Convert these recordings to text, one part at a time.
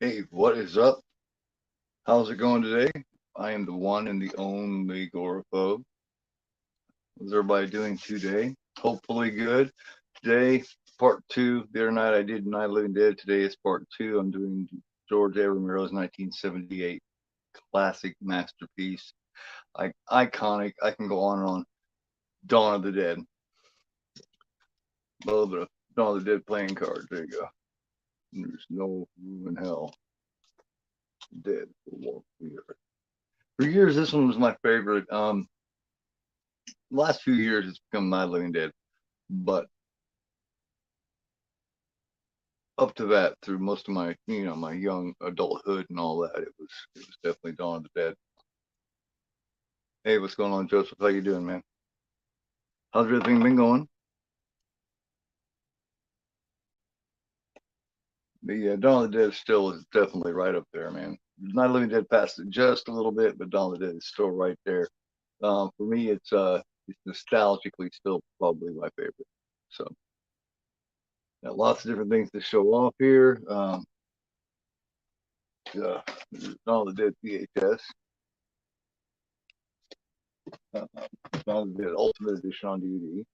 Hey, what is up? How's it going today? I am the one and the only Agoraphobe. How's everybody doing today? Hopefully good. Today, part two. The other night I did Night of the Living Dead. Today is part two. I'm doing George A. Romero's 1978 classic masterpiece. Iconic. I can go on and on. Dawn of the Dead. A little bit of Dawn of the Dead playing cards. There you go. There's no room in hell. Dead will walk the earth. For years, this one was my favorite. Last few years it's become Night of the Living Dead, but up to that, through most of my my young adulthood and all that, it was definitely Dawn of the Dead. Hey, what's going on, Joseph? How you doing, man? How's everything been going? The Dawn of the Dead still is definitely right up there, man. Night of the Living Dead passed it just a little bit, but Dawn of the Dead is still right there. For me, it's nostalgically still probably my favorite. So, got lots of different things to show off here. Dawn of the Dead VHS. Dawn of the Dead Ultimate Edition on DVD.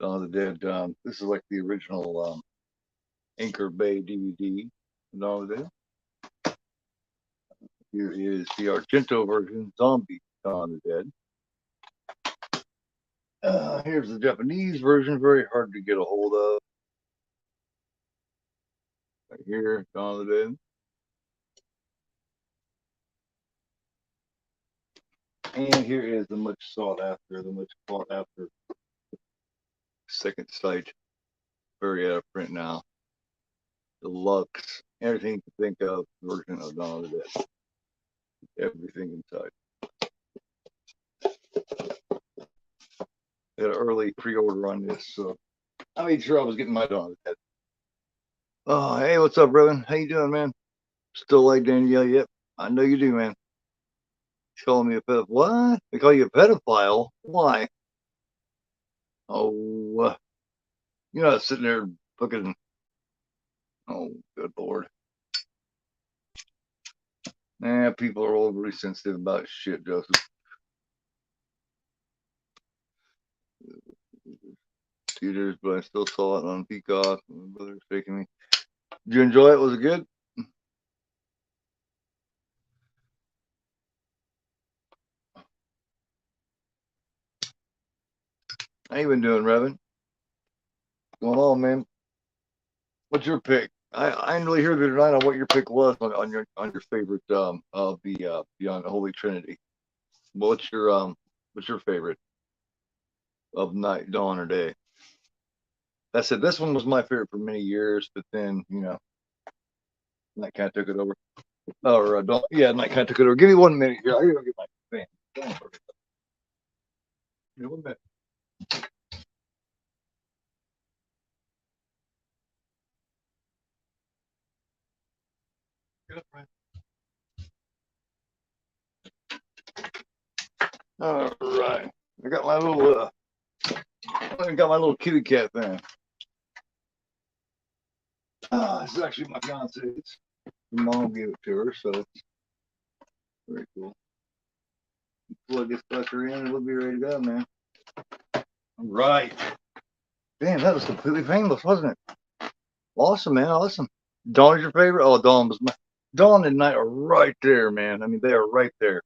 Dawn of the Dead. This is like the original Anchor Bay DVD. Dawn of the Dead. Here is the Argento version, Zombie Dawn of the Dead. Here's the Japanese version, very hard to get a hold of. Right here, Dawn of the Dead. And here is the much sought after second sight, very out of print now. Deluxe, everything to think of version of Dawn of the Dead. Everything inside. Had an early pre-order on this, so I made sure I was getting my Dawn of the Dead. Oh, hey, what's up, Revan? How you doing, man? Still like Danielle? Yep, I know you do, man. He's calling me a pedophile. What? They call you a pedophile? Why? Oh, you're not sitting there fucking. Oh, good lord. Nah, people are overly sensitive about shit, Joseph. Theaters, but I still saw it on Peacock. My brother's taking me. Did you enjoy it? Was it good? How you been doing, Revan? Going on, man? What's your pick? I didn't really hear the tonight on what your pick was on your favorite of the Unholy Trinity. What's your favorite of night, dawn, or day? I said this one was my favorite for many years, but then night kind of took it over. Or dawn, yeah, night kind of took it over. Give me 1 minute here. I gotta go get my fan. Give me 1 minute. Get up, Ryan. All right, I got my little kitty cat thing. This is actually my fiance's. Her mom gave it to her, so it's very cool. Plug this sucker in and we'll be ready to go, man. All right. Damn, that was completely painless, wasn't it? Awesome, man. Awesome. Dawn is your favorite? Oh, Dawn and Night are right there, man. I mean, they are right there.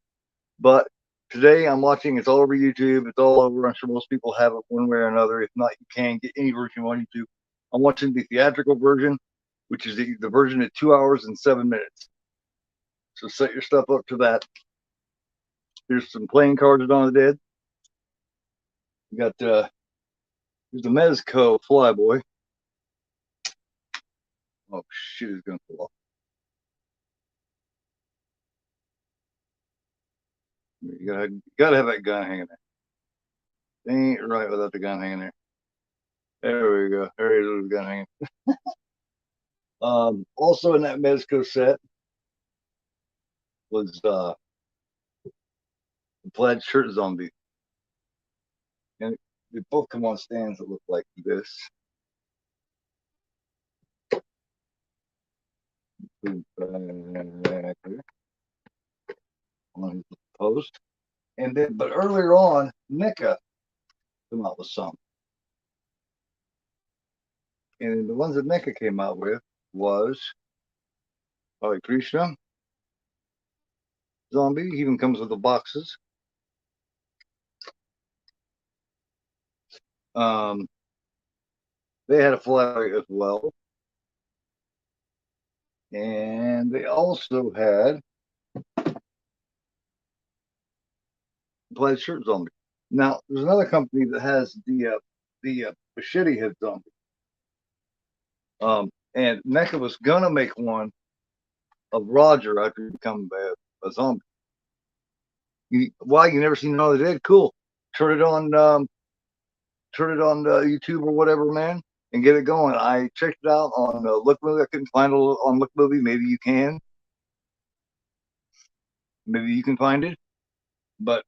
But today I'm watching. It's all over YouTube. It's all over. I'm sure most people have it one way or another. If not, you can get any version you want YouTube. I'm watching the theatrical version, which is the version at 2 hours and 7 minutes. So set your stuff up to that. Here's some playing cards of Dawn of the Dead. We got here's the Mezco Flyboy. Oh shit, it's gonna fall off. You gotta have that gun hanging there. Ain't right without the gun hanging there. There we go. There is the gun hanging. Also in that Mezco set was the plaid shirt zombie, and they both come on stands that look like this. food factor on his post. And then, but earlier on, NECA came out with some. And the ones that NECA came out with was Hare Krishna, Zombie, even comes with the boxes. They had a flat as well. And they also had plaid shirt zombie. Now, there's another company that has the machete head zombie. And NECA was gonna make one of Roger after he become a zombie. Why you never seen All the Dead? Cool. Turn it on YouTube or whatever, man, and get it going. I checked it out on Look Movie. I couldn't find it on Look Movie. Maybe you can. Maybe you can find it. But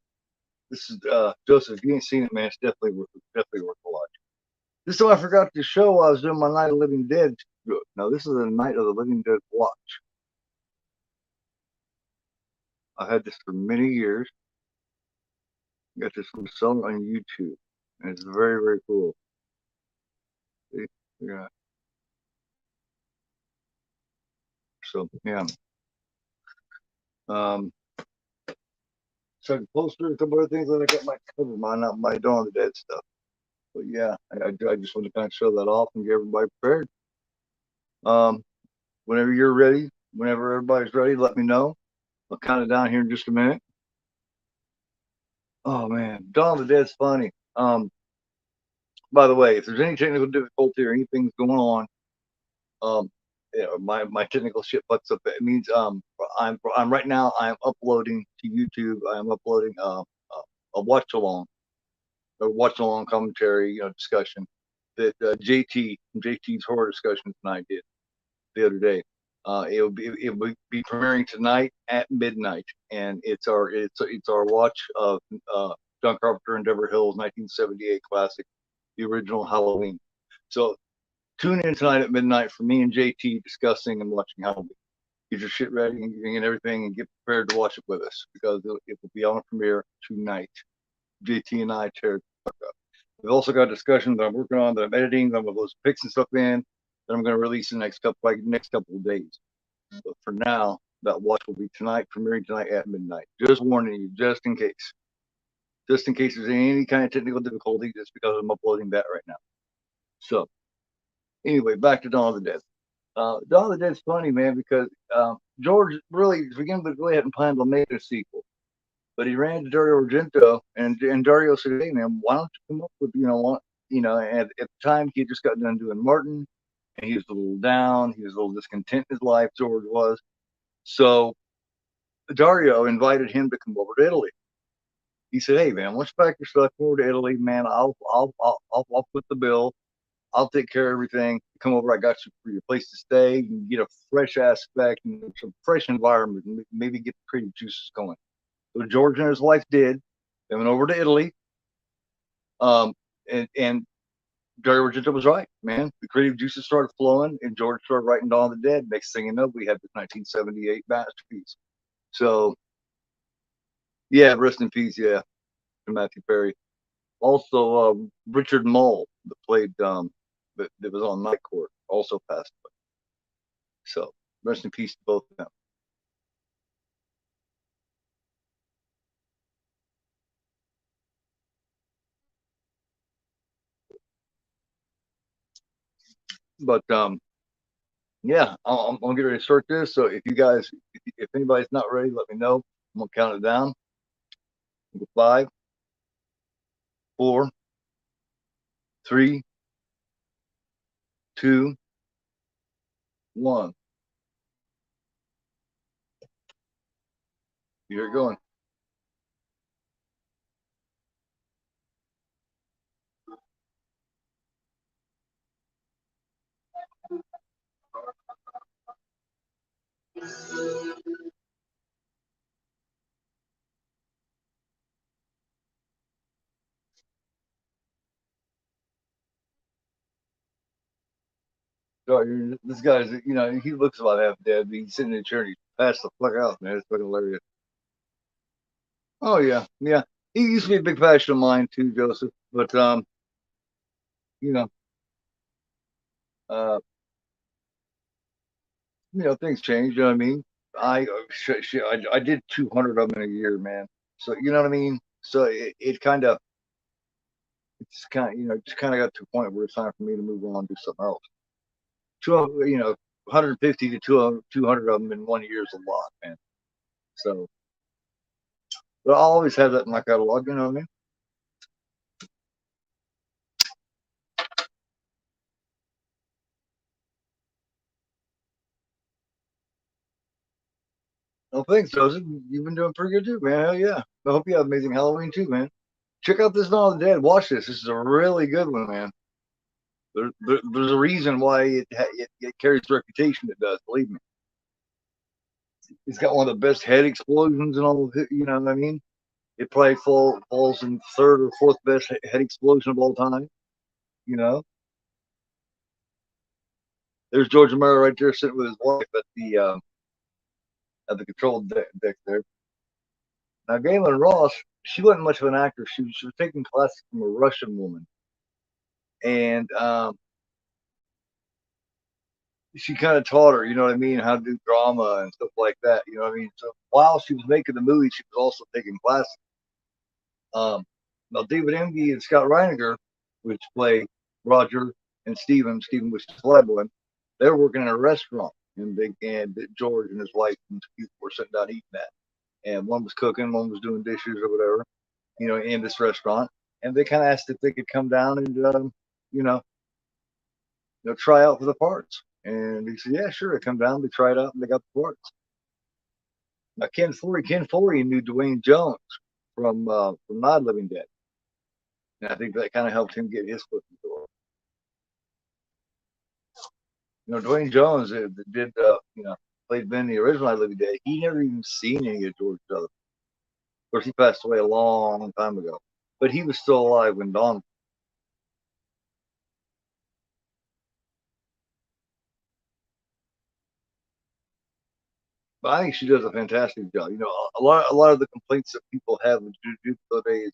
this is Joseph. If you ain't seen it, man, it's definitely worth a watch. This time I forgot to show I was doing my Night of the Living Dead. No, this is a Night of the Living Dead watch. I had this for many years. Got this from selling on YouTube, and it's very, very cool. See? Yeah. So yeah. So poster, a couple of things that I got my cover, not my Dawn of the Dead stuff. But yeah, I just want to kind of show that off and get everybody prepared. Whenever you're ready, whenever everybody's ready, let me know. I'll count it down here in just a minute. Oh man, Dawn of the Dead's funny. By the way, if there's any technical difficulty or anything's going on, my technical shit fucks up. It means I'm right now I'm uploading to YouTube. I'm uploading a watch along, a watch along commentary, discussion that JT's horror discussion tonight did the other day. It will be premiering tonight at midnight, and it's our watch of John Carpenter and Deborah Hill's 1978 classic, the original Halloween. So tune in tonight at midnight for me and JT discussing and watching Halloween. Get your shit ready and everything, and get prepared to watch it with us because it will be on premiere tonight. JT and I tear the fuck up. We've also got discussions that I'm working on, that I'm editing, that I'm going to fix and stuff in, that I'm going to release in the next couple of days. But for now, that watch will be tonight, premiering tonight at midnight. Just warning you, just in case there's any kind of technical difficulty, just because I'm uploading that right now. So, anyway, back to Dawn of the Dead. Dawn of the Dead's funny, man, because George really, to begin with, really hadn't planned on making a sequel. But he ran to Dario Argento, and Dario said, "Hey, man, why don't you come up with, at the time he had just got done doing Martin, and he was a little down, he was a little discontent in his life, George was. So Dario invited him to come over to Italy. He said, "Hey, man, once you pack your stuff, come over to Italy, man. I'll put the bill. I'll take care of everything. Come over. I got you for your place to stay. You can get a fresh aspect and some fresh environment, and maybe get the creative juices going." So George and his wife did. They went over to Italy. And Dario Argento was right, man. The creative juices started flowing, and George started writing Dawn of the Dead. Next thing you know, we had this 1978 masterpiece. So, yeah, rest in peace, yeah, to Matthew Perry. Also, Richard Mull, that played, that was on Night Court, also passed away. So, rest in peace to both of them. But yeah, I'm gonna get ready to start this. So if anybody's not ready, let me know. I'm gonna count it down. 5, 4, 3, 2, 1. You're going. So this guy's, he looks about half dead, but he's sitting in the chair and he's passed the fuck out, man. It's fucking hilarious. Oh yeah, yeah. He used to be a big passion of mine too, Joseph. But you know, uh, things change. You know what I mean? I did 200 of them in a year, man. So you know what I mean? So it kind of, just kind of got to a point where it's time for me to move on and do something else. 150 to 200 of them in 1 year is a lot, man. So, but I always have that in my catalog. You know what I mean? Well, thanks, Joseph. You've been doing pretty good too, man. Hell yeah. I hope you have an amazing Halloween too, man. Check out this Dawn of the Dead. Watch this. This is a really good one, man. There's a reason why it carries the reputation it does. Believe me. It's got one of the best head explosions and all of it. You know what I mean? It probably falls in third or fourth best head explosion of all time. You know, there's George Romero right there sitting with his wife at the control deck there. Now, Galen Ross, she wasn't much of an actor. She was taking classes from a Russian woman, and she kind of taught her, you know what I mean, how to do drama and stuff like that. You know what I mean? So while she was making the movie, she was also taking classes. Now, David Emge and Scott Reiniger, which play Roger and Stephen was his flyboy, they were working in a restaurant, and George and his wife and people were sitting down eating that. And one was cooking, one was doing dishes or whatever, in this restaurant. And they kind of asked if they could come down and, you know, try out for the parts. And he said, yeah, sure. They come down, they try it out, and they got the parts. Now, Ken Foree knew Dwayne Jones from Not Living Dead. And I think that kind of helped him get his foot in the door. Dwayne Jones did, played Ben in the original Not Living Dead. He never even seen any of George Sutherland. Of course, he passed away a long time ago, but he was still alive when Dawn. But I think she does a fantastic job. A lot of the complaints that people have with today's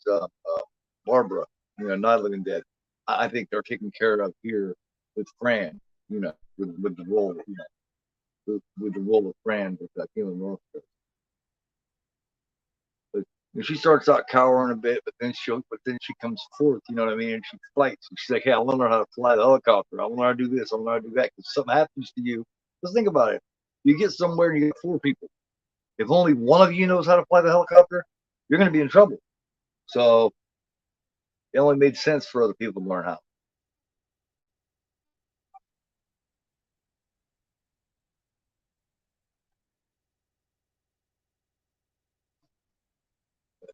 Barbara, Not Living Dead, I think they're taken care of here with Fran, with the role, with the role of Fran with Keelan Ross. But she starts out cowering a bit, but then she comes forth, you know what I mean, and she fights. And she's like, "Hey, I want to learn how to fly the helicopter. I want to learn how to do this. I want to learn how to do that." Because something happens to you. Just think about it. You get somewhere and you get four people. If only one of you knows how to fly the helicopter, you're going to be in trouble. So it only made sense for other people to learn how.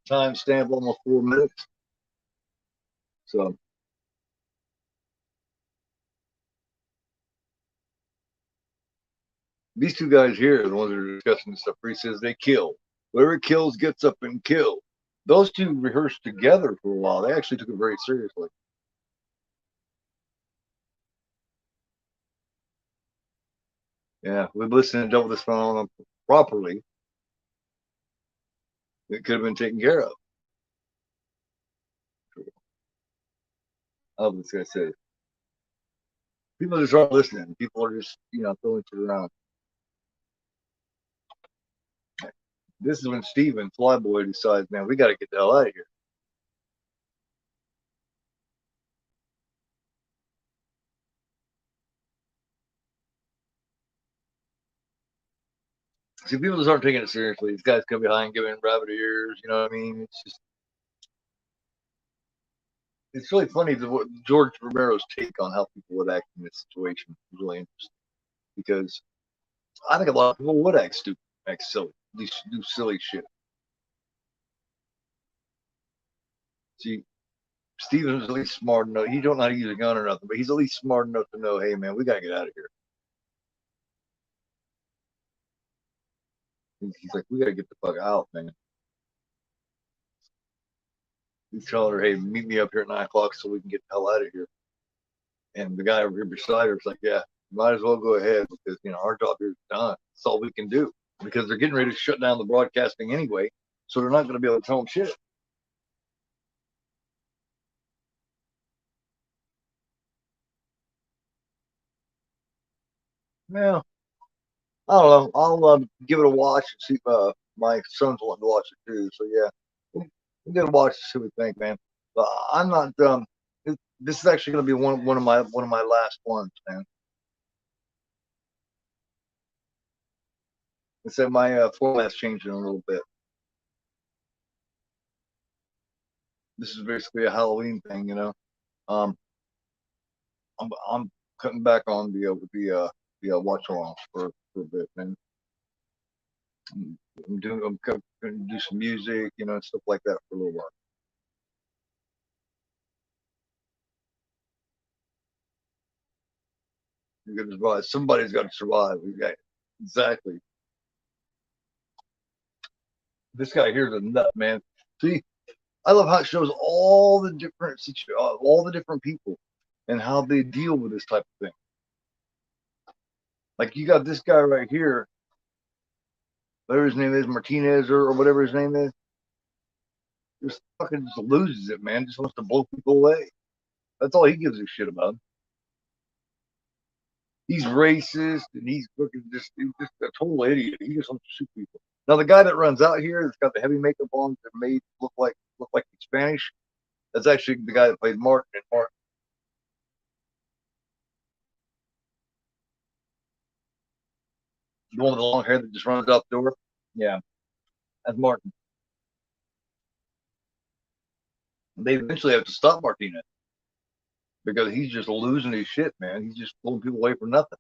Time stamp almost 4 minutes. So these two guys here are the ones that are discussing this stuff. He says they kill. Whoever kills gets up and kill. Those two rehearsed together for a while. They actually took it very seriously. Yeah, we've listened to Double This Phone properly. It could have been taken care of. Oh, this guy says people just aren't listening. People are just, throwing shit around. This is when Steven Flyboy decides, man, we got to get the hell out of here. See, people just aren't taking it seriously. These guys come behind giving rabbit ears. You know what I mean? It's really funny George Romero's take on how people would act in this situation is really interesting because I think a lot of people would act stupid, act silly, do silly shit. See, Steven's at least smart enough. He don't know how to use a gun or nothing, but he's at least smart enough to know, hey man, we gotta get out of here. He's like, we gotta get the fuck out, man. He's telling her, hey, meet me up here at 9 o'clock so we can get the hell out of here. And the guy over here beside her is like, yeah, Might as well go ahead because our job here is done. That's all we can do because they're getting ready to shut down the broadcasting anyway, so they're not going to be able to tell them shit. Yeah, I don't know. I'll give it a watch and see. My son's wanting to watch it too, so yeah, we'll get a watch and see what we think, man. But I'm not. This is actually going to be one of my last ones, man. I said my format's changing a little bit. This is basically a Halloween thing. Um, I'm cutting back on the watch alongs for a bit, man. I'm going to do some music, stuff like that for a little while. You're gonna survive. Somebody's got to survive. Exactly. This guy here's a nut, man. See, I love how it shows all the different people and how they deal with this type of thing. Like you got this guy right here, whatever his name is, Martinez or whatever his name is, just loses it, man. Just wants to blow people away. That's all he gives a shit about. He's racist and he's just a total idiot. He just wants to shoot people. Now the guy that runs out here that's got the heavy makeup on that made look like he's Spanish. That's actually the guy that played Martin and Martin. The one with the long hair that just runs out the door. Yeah, that's Martin. They eventually have to stop Martinez because he's just losing his shit, man. He's just pulling people away for nothing.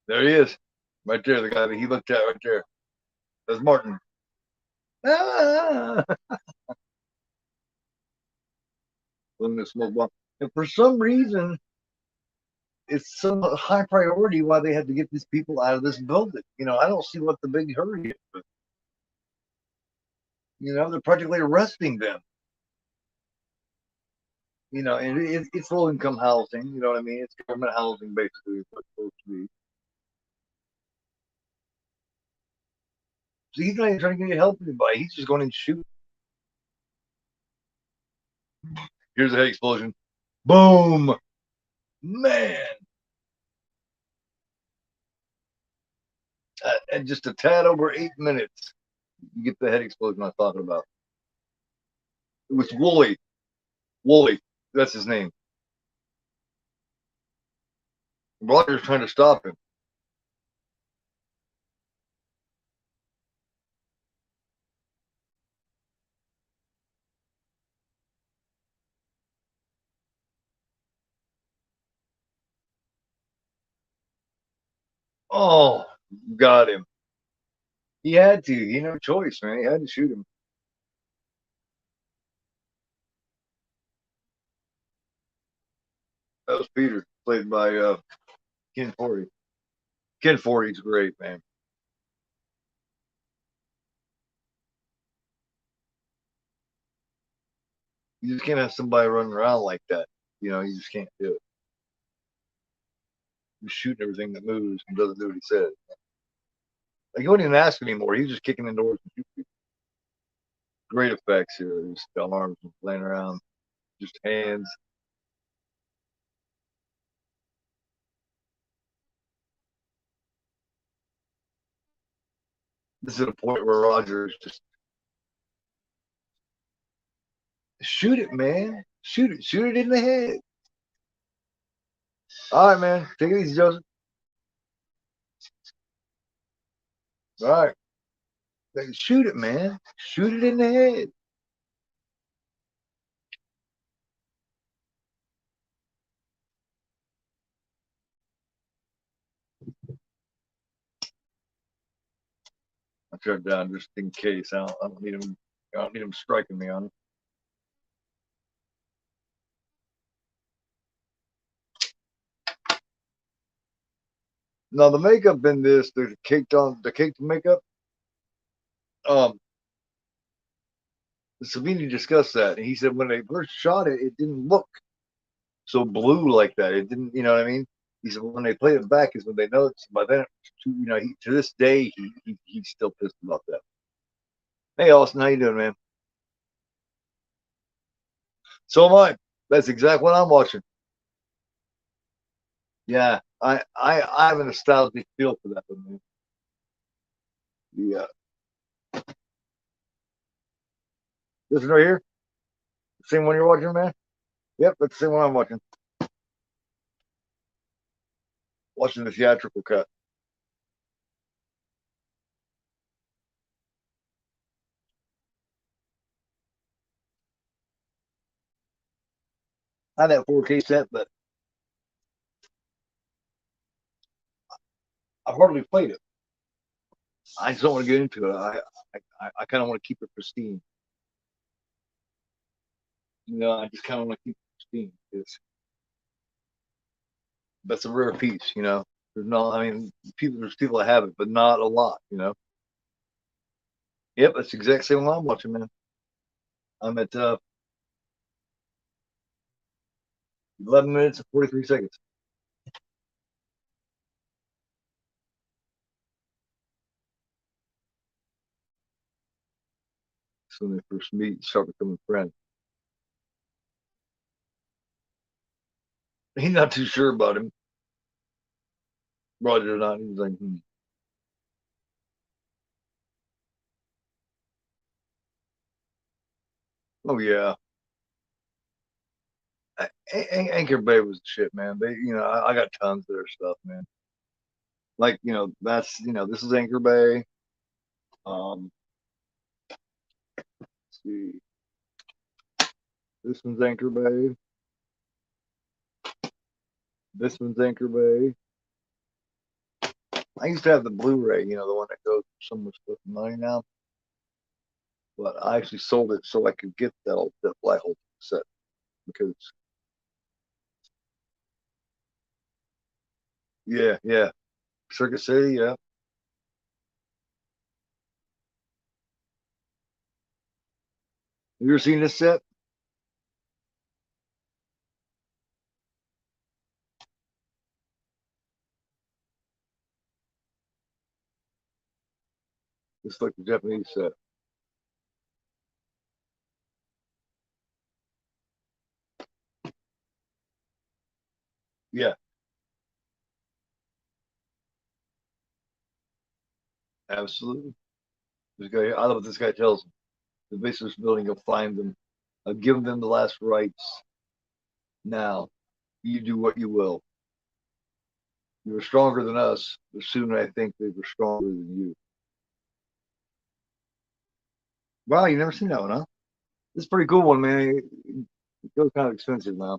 There he is, right there. The guy that he looked at right there. That's Martin. Ah! The smoke bomb. And for some reason, it's so high priority why they had to get these people out of this building. I don't see what the big hurry is. But, they're practically arresting them. And it's low income housing. You know what I mean? It's government housing, basically, is what it's supposed to be. So he's not even trying to get help anybody. He's just going and shoot. Here's a head explosion. Boom! Man! At just a tad over 8 minutes, you get the head explosion I was talking about. It was Wooly. Wooly. That's his name. Roger's trying to stop him. Oh, got him. He had to. He had no choice, man. He had to shoot him. That was Peter, played by Ken Forey. Ken Forey's great, man. You just can't have somebody running around like that. You just can't do it. He's shooting everything that moves and doesn't do what he says. Like he wouldn't even ask anymore. He's just kicking indoors and shooting people. Great effects here. Just arms laying around, just hands. This is a point where Roger is just shoot it, man. Shoot it. Shoot it in the head. All right, man. Take it easy, Joseph. All right. Shoot it, man. Shoot it in the head. I turned down just in case. I don't need him. I don't need him striking me on it. Now the makeup in this, the caked makeup. Um, Savini discussed that, and he said when they first shot it, it didn't look so blue like that. It didn't, you know what I mean? He said when they played it back is when they noticed. By then, you know, to this day, he's still pissed about that. Hey, Austin, how you doing, man? So am I. That's exactly what I'm watching. Yeah, I have a nostalgic feel for that one, man. Yeah, this one right here, same one you're watching, man. Yep, that's the same one I'm watching. Watching the theatrical cut. I had that 4K set, but I've hardly played it. I just don't want to get into it. I kind of want to keep it pristine. You know, I just kind of want to keep it pristine. That's a rare piece, you know. There's no, I mean, there's people that have it, but not a lot, you know. Yep, that's the exact same one I'm watching, man. I'm at 11 minutes and 43 seconds. So when they first meet, start becoming friends. He's not too sure about him. Roger or not. He's like, oh yeah. Anchor Bay was the shit, man. They, you know, I got tons of their stuff, man. Like, you know, that's, you know, this is Anchor Bay. Um, let's see, this one's Anchor Bay. This one's Anchor Bay. I used to have the Blu-ray, you know, the one that goes for so much money now. But I actually sold it so I could get that Black Hole set because, yeah, yeah, Circuit City, yeah. Have you ever seen this set? It's like the Japanese set. Yeah, absolutely. This guy, I love what this guy tells them. The base of this building, you'll find them. I've given them the last rites. Now, you do what you will. You were stronger than us, but soon I think they were stronger than you. Wow, you never seen that one, huh? It's a pretty cool one, man. It goes kind of expensive now.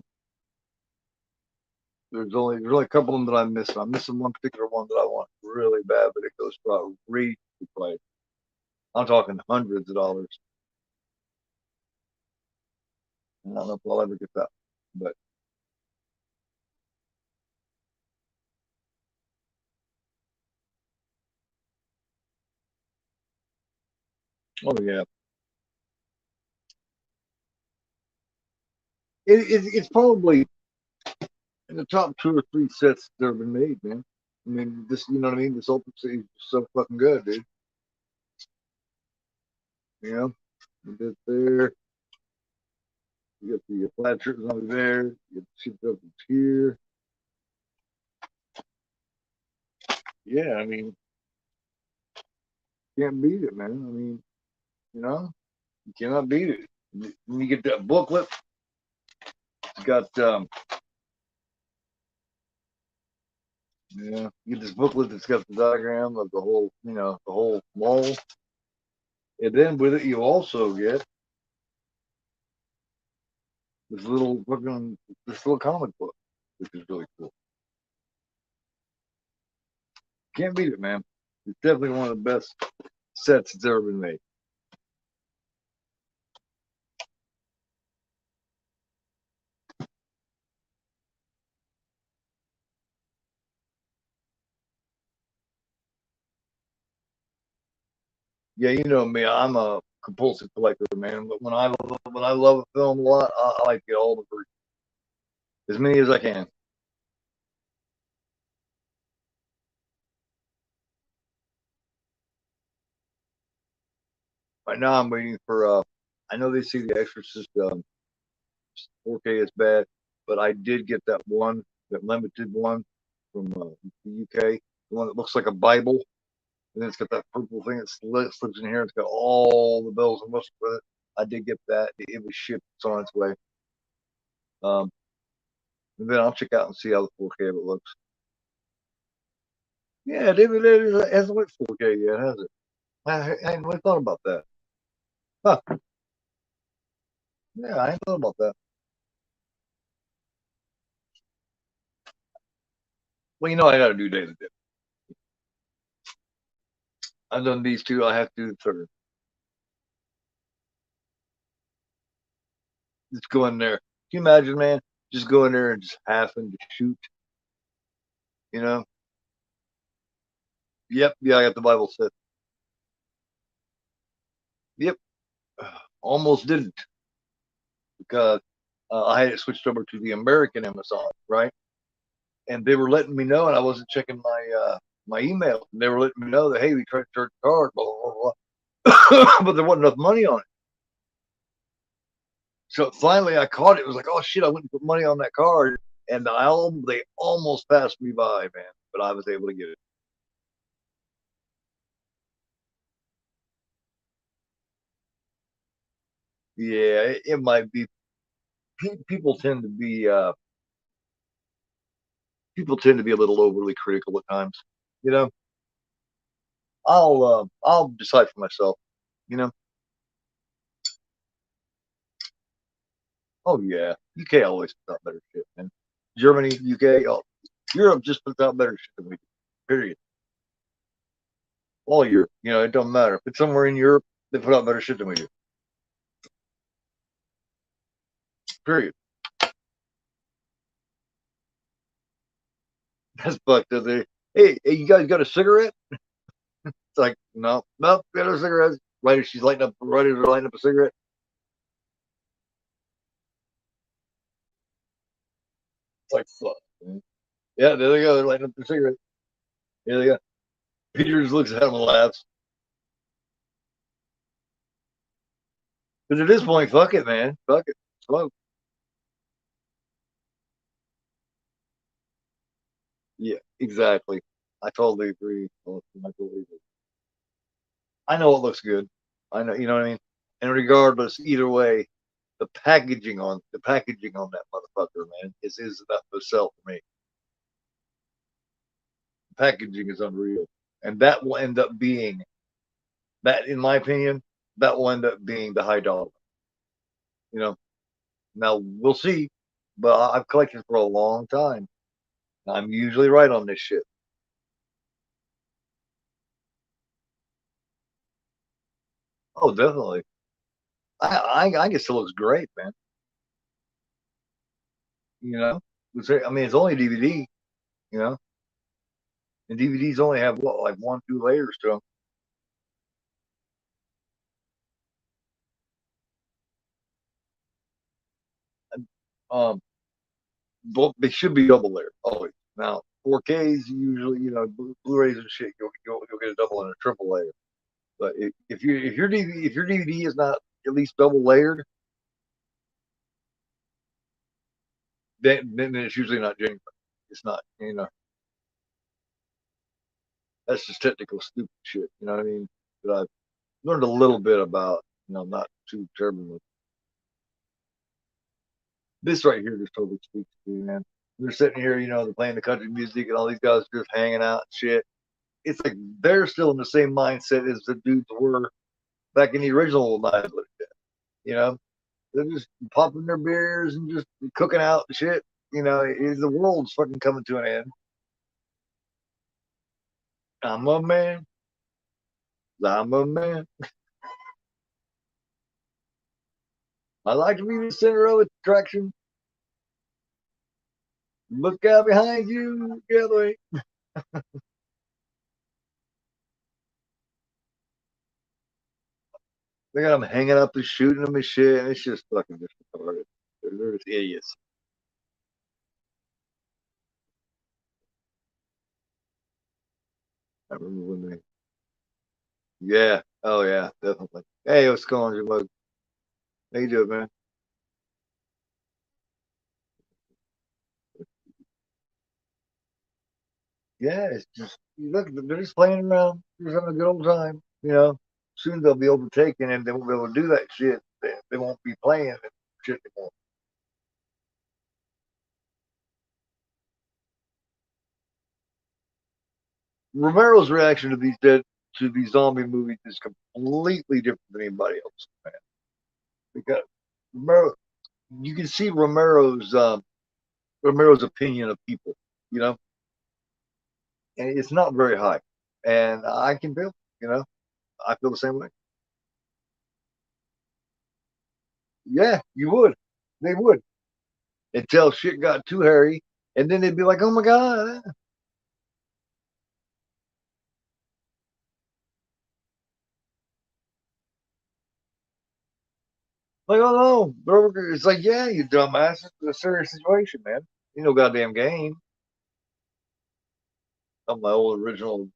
There's only a couple of them that I'm missing. I'm missing one particular one that I want really bad, but it goes for a reach price. I'm talking hundreds of dollars. I don't know if I'll ever get that, but oh yeah, it's probably in the top two or three sets that have been made, man. I mean, this, you know what I mean? This Ultimate Series is so fucking good, dude. You know, you get there, you get the flat shirts over there, you get the shipped up here. Yeah, I mean, can't beat it, man. I mean, you know, you cannot beat it. When you get that booklet, it's got yeah, you get this booklet that's got the diagram of the whole, you know, the whole mall. And then with it, you also get this little fucking this little comic book, which is really cool. Can't beat it, man. It's definitely one of the best sets that's ever been made. Yeah, you know me. I'm a compulsive collector, man. But when I love a film a lot, I like to get all the versions. As many as I can. Right now, I'm waiting for. I know they see The Exorcist 4K is bad, but I did get that one, that limited one from the UK, the one that looks like a Bible, and then it's got that purple thing that slips in here. It's got all the bells and whistles with it. I did get that. It was shipped. It's on its way. And then I'll check out and see how the 4K of it looks. Yeah, David, it hasn't went 4K yet, has it? I hadn't really thought about that. Huh. Yeah, I hadn't thought about that. Well, I got to do daily dip. I've done these two. I have to do the third. Just go in there. Can you imagine, man? Just go in there and just having to shoot. You know? Yep. Yeah, I got the Bible set. Yep. Almost didn't because I had it switched over to the American Amazon, right? And they were letting me know, and I wasn't checking my email. And they were letting me know that hey, we tried to charge the card, blah blah blah, but there wasn't enough money on it. So finally, I caught it. It was like, oh shit, I went and put money on that card, and they almost passed me by, man. But I was able to get it. Yeah, it might be. People tend to be a little overly critical at times. You know, I'll decide for myself. You know, oh yeah, UK always puts out better shit, man. Germany, UK, oh, Europe just puts out better shit than we do. Period. All Europe, it don't matter if it's somewhere in Europe, they put out better shit than we do. Period. That's fucked up. Hey, you guys got a cigarette? It's like, no, no, got no cigarettes. Right as she's ready to light up a cigarette. It's like, fuck. Man. Yeah, there they go. They're lighting up the cigarette. Here they go. Peter just looks at him and laughs. Because at this point, fuck it, man. Fuck it. Smoke. Yeah, exactly. I totally agree. I know it looks good. I know, you know what I mean? And regardless, either way, the packaging on that motherfucker, man, is enough to sell for me. The packaging is unreal. And that will end up being that, in my opinion, that will end up being the high dollar. You know, now we'll see, but I've collected for a long time. I'm usually right on this shit. Oh, definitely. I guess it looks great, man. You know, I mean, it's only DVD. You know, and DVDs only have what, like one, two layers to them. Um, but they should be double layered always. Now, 4Ks usually, Blu-rays and shit, you'll get a double and a triple layer. But if your DVD is not at least double layered, then it's usually not genuine. It's not, that's just technical stupid shit. You know what I mean? That I've learned a little bit about. Not too terribly. This right here just totally speaks to me, man. They're sitting here, they're playing the country music, and all these guys are just hanging out and shit. It's like they're still in the same mindset as the dudes were back in the original Night of the Living Dead. You know, they're just popping their beers and just cooking out and shit. The world's fucking coming to an end. I'm a man. I'm a man. I like to be the center of attraction. Look out behind you, together. They got them hanging up and shooting them and shit, and it's just fucking just retarded. They're just idiots. I remember when they. Yeah. Oh yeah, definitely. Hey, what's going on, Jim? How you doing, man? Yeah, it's just you look, they're just playing around, just having a good old time. Soon they'll be overtaken and they won't be able to do that shit. They won't be playing that shit anymore. Romero's reaction to these zombie movies is completely different than anybody else, man. Because Romero, you can see Romero's opinion of people, you know, and it's not very high. And I can feel, you know, I feel the same way. Yeah, you would. They would until shit got too hairy, and then they'd be like, "Oh my god!" Like, "Oh no, bro!" It's like, "Yeah, you dumbass. It's a serious situation, man. You know, goddamn game." On my old original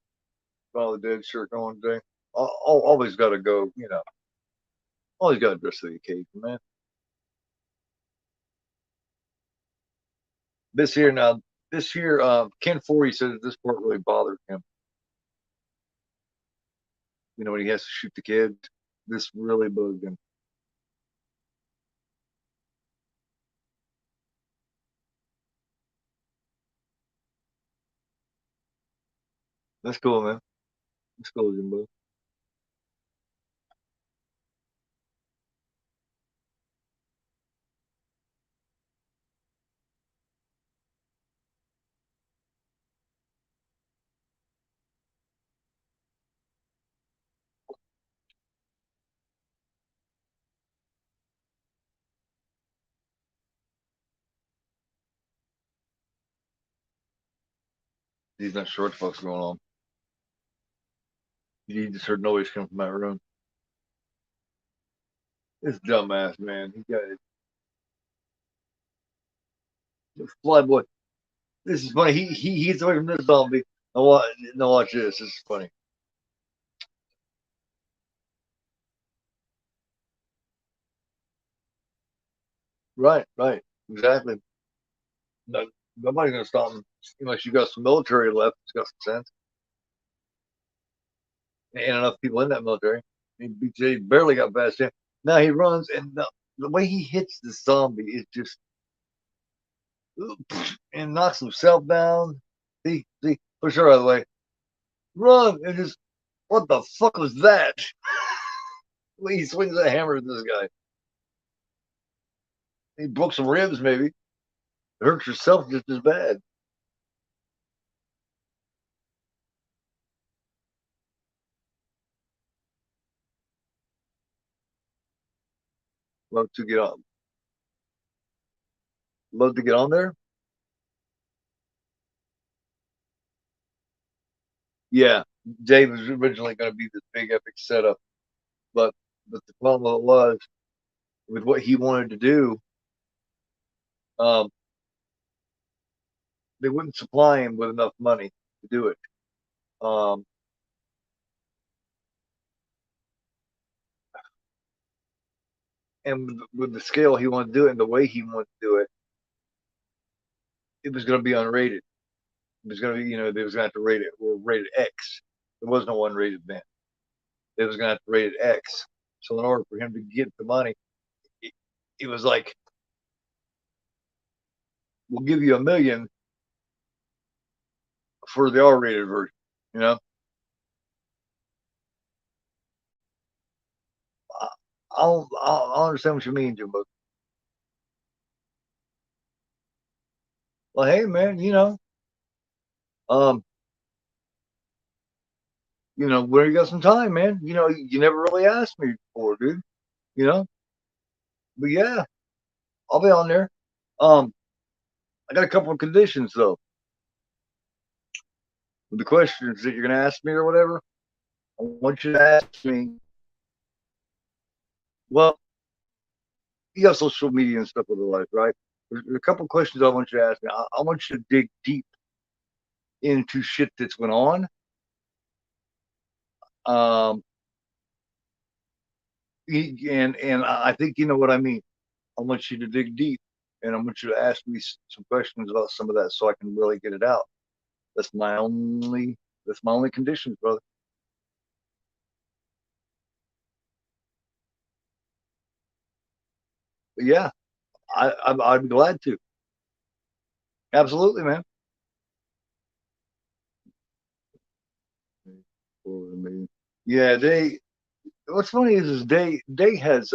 Dawn of the Dead shirt going today. Always got to go. Always got to dress to the occasion, man. This year now, this year, Ken Forey says this part really bothered him. When he has to shoot the kid, this really bugged him. That's cool, man. That's cool, Jimbo. He's not sure what the fuck's going on. He just heard noise come from that room. This dumbass man. He got it. Flyboy. This is funny. He gets away from this zombie. Now watch this. This is funny. Right, right, exactly. No, nobody's gonna stop him unless you got some military left. It's got some sense and enough people in that military. He barely got past him. Now he runs, and the way he hits the zombie is just and knocks himself down. See, push her out of the way. Run and just what the fuck was that? He swings a hammer at this guy. He broke some ribs, maybe. It hurts yourself just as bad. Love to get on. Love to get on there. Yeah, Dave was originally going to be this big epic setup, but the problem was with what he wanted to do, um, they wouldn't supply him with enough money to do it. Um, and with the scale he wanted to do it and the way he wanted to do it, it was going to be unrated. It was going to be, they was going to have to rate it or rated X. There was no unrated then. They was going to have to rate it X. So in order for him to get the money, it, it was like, we'll give you $1 million for the R-rated version. You know, I, I understand what you mean, Jimbo. Well, hey, man, um, where you got some time, man? You never really asked me before, dude. You know, but yeah, I'll be on there. Um, I got a couple of conditions though. The questions that you're gonna ask me or whatever, I want you to ask me. Well, you got social media and stuff with the life, right? There's a couple of questions I want you to ask me. I want you to dig deep into shit that's went on, Um, and I think you know what I mean. I want you to dig deep, and I want you to ask me some questions about some of that, so I can really get it out. That's my only. That's my only condition, brother. But yeah, I'd be glad to. Absolutely, man. Yeah, they. What's funny is day has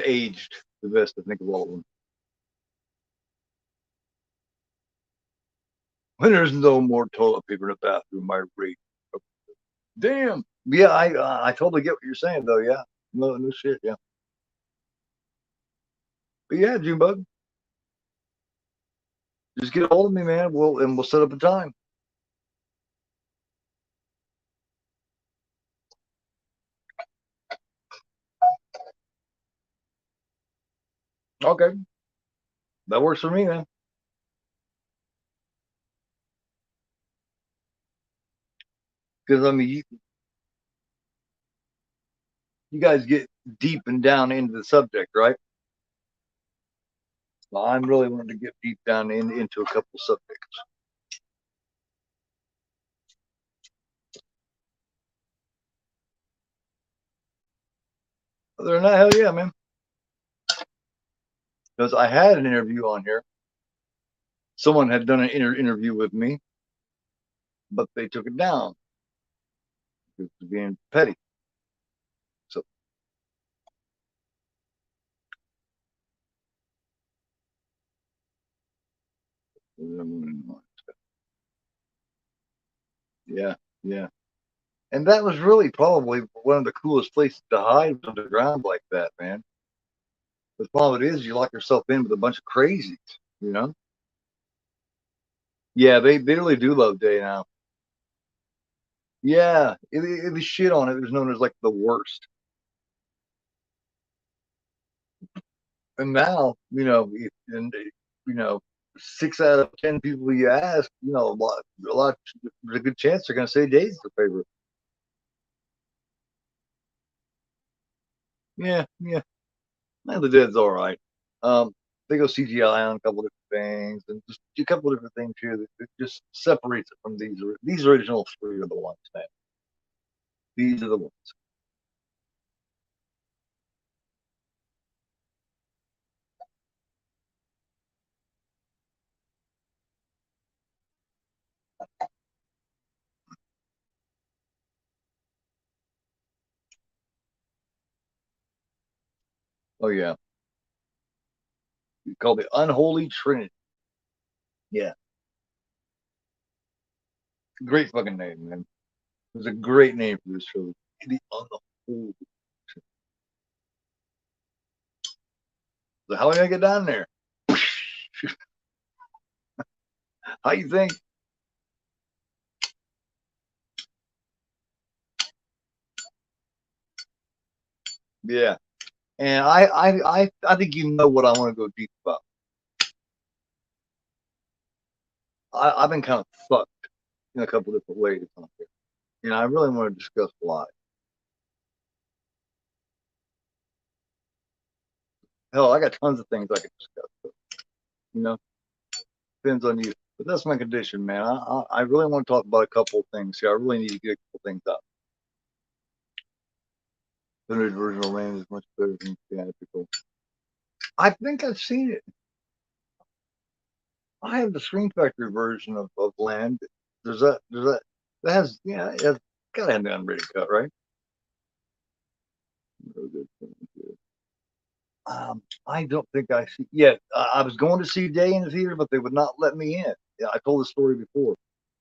aged the best. I think of all of them. When there's no more toilet paper in the bathroom, my rate. Damn. Yeah, I totally get what you're saying though. Yeah. No shit. Yeah. But yeah, Junebug, just get a hold of me, man. We'll set up a time. Okay, that works for me, man. Because I mean, you guys get deep and down into the subject, right? Well, I'm really wanting to get deep down into a couple subjects. Other than that, hell yeah, man. Because I had an interview on here. Someone had done an interview with me, but they took it down because it was being petty. So yeah, yeah. And that was really probably one of the coolest places to hide underground like that, man. The problem is you lock yourself in with a bunch of crazies, you know? Yeah, they really do love day now. Yeah, it was shit on it. It was known as like the worst. And now, and you know, 6 out of 10 people you ask, there's a good chance they're gonna say Day's their favorite. Yeah, yeah. Man, the Dead's all right. They go CGI on a couple different things, and just a couple different things here that just separates it from these original three are the ones, man. These are the ones. Oh yeah, called the Unholy Trinity. Yeah, great fucking name, man. It was a great name for this show. The Unholy. So how are we gonna get down there? How you think? Yeah, and I think you know what I want to go deep about. I've been kind of fucked in a couple different ways on here, and I really want to discuss why. Hell, I got tons of things I could discuss. But, you know, depends on you. But that's my condition, man. I really want to talk about a couple of things here. I really need to get a couple things out. The original land is much better than theatrical. I think I've seen it. I have the Screen Factory version of Land. That has, yeah, it's gotta have the unrated cut, right? I don't think I see. Yeah, I was going to see Day in the theater, but they would not let me in. Yeah, I told the story before.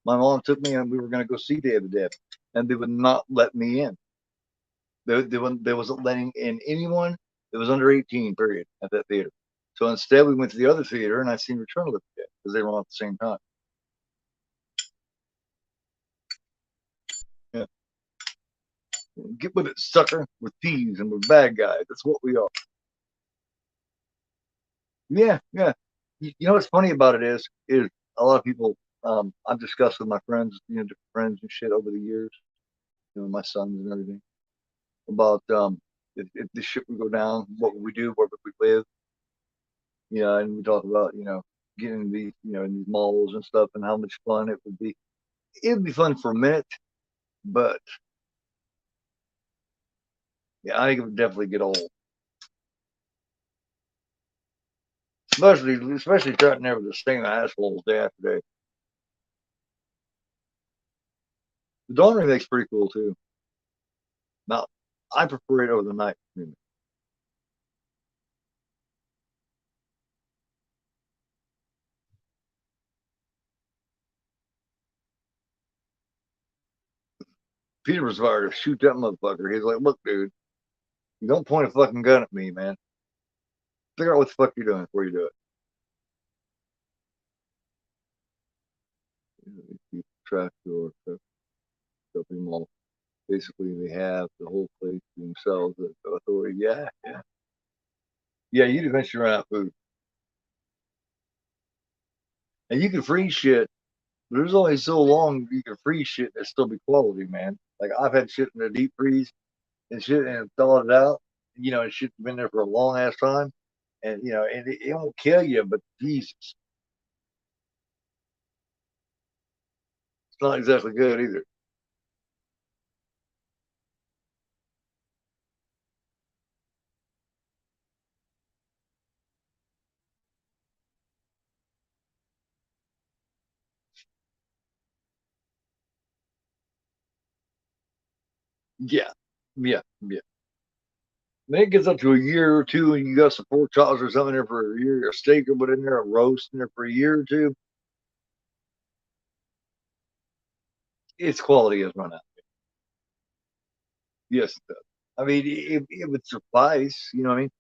My mom took me, and we were going to go see Day of the Dead, and they would not let me in. They wasn't letting in anyone that was under 18. Period at that theater. So instead, we went to the other theater, and I seen Return of the Dead because they were on at the same time. Yeah, get with it, sucker. We're thieves and we're bad guys. That's what we are. Yeah, yeah. You know what's funny about it is a lot of people I've discussed with my friends, different friends and shit over the years, my sons and everything, about if this shit would go down, what would we do? Where would we live? And we talk about, getting these, in these malls and stuff, and how much fun it would be. It would be fun for a minute, but yeah, I think it would definitely get old. Especially cutting there with the same assholes day after day. The dawn remake's pretty cool too. Now, I prefer it over the night remake. Peter was fired to shoot that motherfucker. He's like, "Look, dude, you don't point a fucking gun at me, man. Figure out what the fuck you're doing before you do it." Keep track or shopping mall. Basically, they have the whole place to themselves. The authority. Yeah, yeah, yeah. You'd eventually run out of food, and you can freeze shit. There's only so long you can freeze shit and it still be quality, man. Like I've had shit in the deep freeze and shit and thawed it out. And shit's been there for a long ass time, and it won't kill you, but Jesus, it's not exactly good either. Yeah, yeah, yeah. Then it gets up to a year or two, and you got some pork chops or something there for a year, a steak or whatever in there, a roast in there for a year or two. Its quality has run out. Yes, it does. I mean, it would suffice, you know what I mean?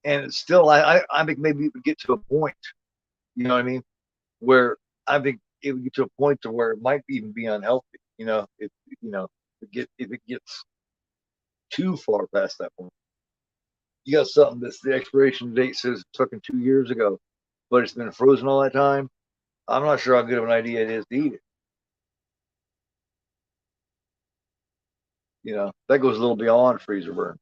And it's still, I think maybe it would get to a point, you know what I mean, where I think it would get to a point to where it might even be unhealthy, if if it gets too far past that point. You got something that's the expiration date says fucking 2 years ago, but it's been frozen all that time. I'm not sure how good of an idea it is to eat it. That goes a little beyond freezer burn.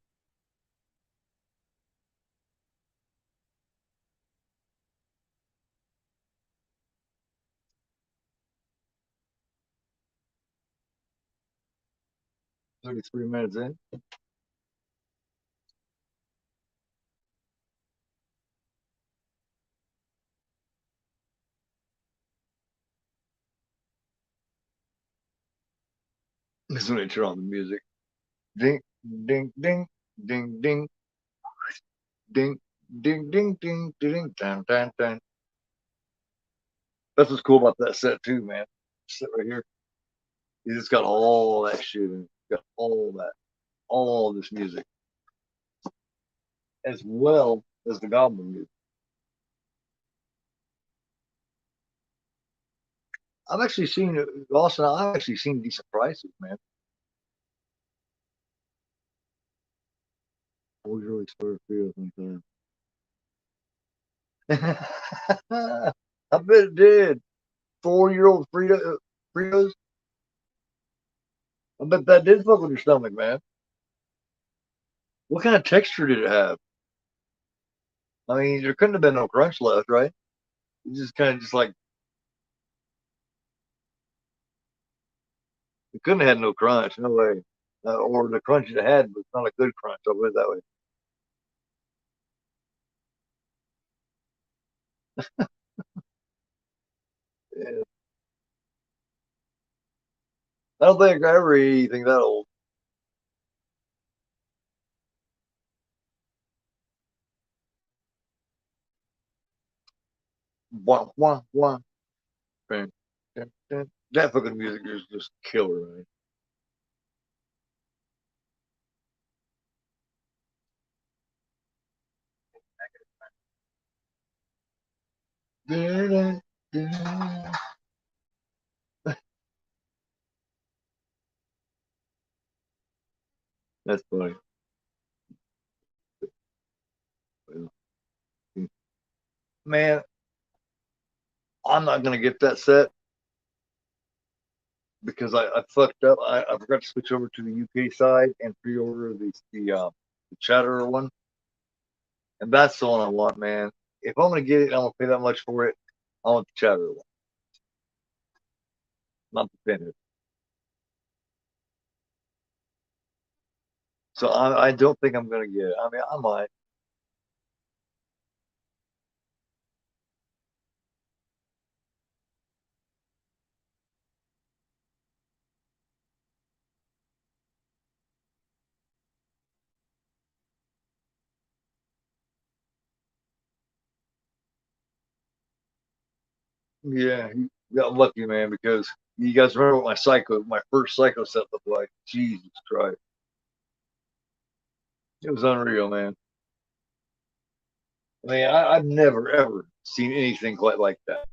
33 minutes in. This is when they turn on the music. Ding, ding, ding, ding, ding, ding, ding, ding, ding, ding, dun, dun, dun. That's what's cool about that set too, man. Set right here. It's got all that shit in it. It's got all this music, as well as the Goblin music. I've actually seen Austin. I've actually seen decent prices, man. 4 year square feet, I think. I bet it did. 4 year Fritos. I bet that did fuck with your stomach, man. What kind of texture did it have? I mean, there couldn't have been no crunch left, right? It just kind of just like it couldn't have had no crunch, no way. Or the crunch it had was not a good crunch. I'll put it that way. Yeah. I don't think I ever ate anything that old. Wah wah wah. Bang. That fucking music is just killer, man. That's funny. Man, I'm not gonna get that set. because I fucked up. I forgot to switch over to the UK side and pre-order the Chatterer one, and that's the one I want, man. If I'm gonna get it, I'm gonna pay that much for it. I want the Chatterer one, not the Pinhead. So I don't think I'm gonna get it. I mean, I might. Yeah, you got lucky, man, because you guys remember what my first Psycho set looked like. Jesus Christ, it was unreal, man. I mean, I've never ever seen anything quite like that.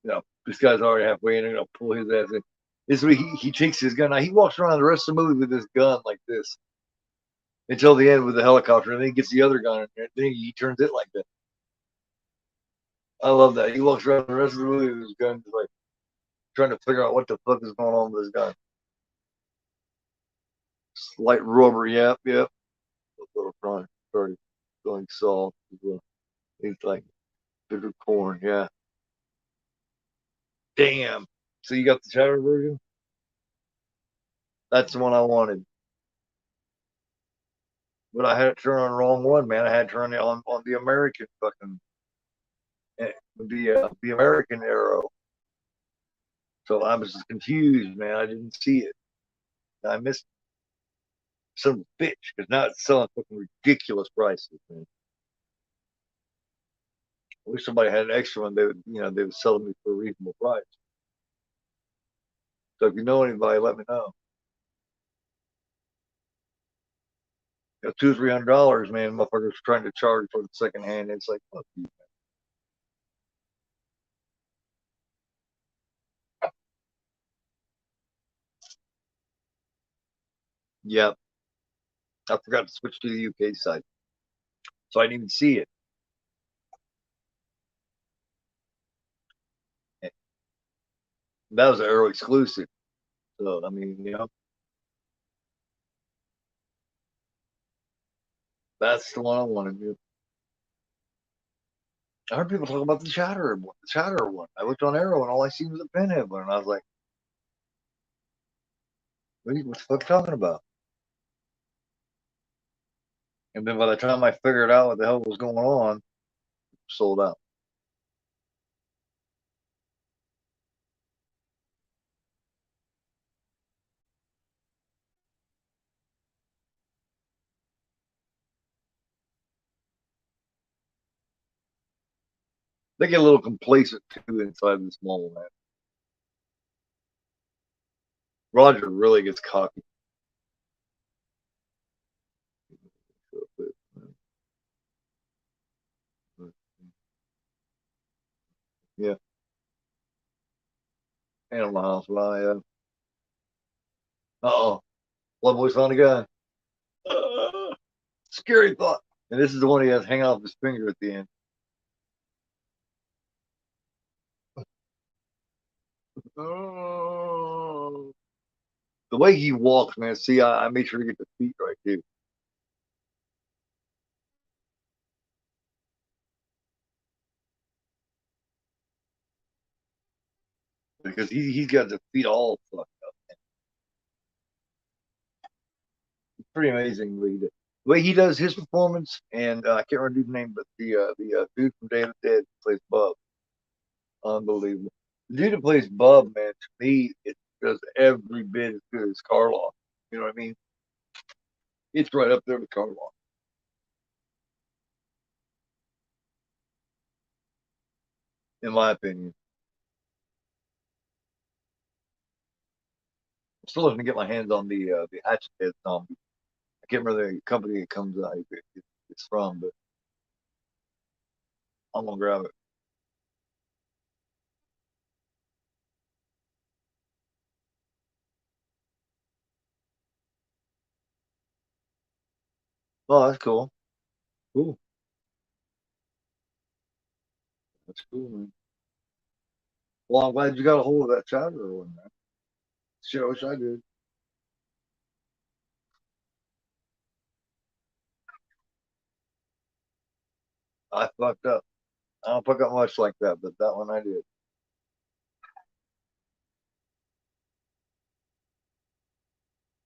You know, this guy's already halfway in and gonna pull his ass in. This way he takes his gun. Now he walks around the rest of the movie with his gun like this until the end with the helicopter, and then he gets the other gun, and then he turns it like that. I love that. He walks around the rest of the movie with his gun, just like trying to figure out what the fuck is going on with his gun. Slight rubber, yep, yep. A little front started going soft as well. It's like bitter corn, yeah. Damn. So you got the Shadow version? That's the one I wanted. But I had it turned on the wrong one, man. I had to turn it on the American fucking the American arrow. So I was confused, man. I didn't see it. I missed some bitch because now it's selling fucking ridiculous prices, man. I wish somebody had an extra one. They would sell me for a reasonable price. So if you know anybody, let me know. You know, $200-300, man. Motherfuckers trying to charge for the second hand. It's like, fuck you. Yep. I forgot to switch to the UK side, so I didn't even see it. That was an Arrow exclusive. So I mean, that's the one I wanted. I heard people talk about the Chatterer one. The Chatterer one. I looked on Arrow and all I seen was a Pinhead one, and I was like, what the fuck are you talking about? And then by the time I figured out what the hell was going on, sold out. They get a little complacent too inside the small man. Roger really gets cocky. Yeah, Animal House. Well, yeah. Uh-oh. Blood Boy's found a gun. Scary thought. And this is the one he has hanging off his finger at the end. Oh. The way he walks, man. See, I made sure to get the feet right too, because he's got the feet all fucked up. It's pretty amazing the way he does his performance. And I can't remember his name, but the dude from Day of the Dead plays Bub. Unbelievable. The dude that plays Bub, man, to me, it does every bit as good as Karloff. You know what I mean? It's right up there with Karloff, in my opinion. I'm still looking to get my hands on the Hatchet Head zombie. I can't remember the company it comes out it's from, but I'm gonna grab it. Oh, that's cool. Cool. That's cool, man. Well, I'm glad you got a hold of that chowder one, man. Sure, I wish I did. I fucked up. I don't fuck up much like that, but that one I did.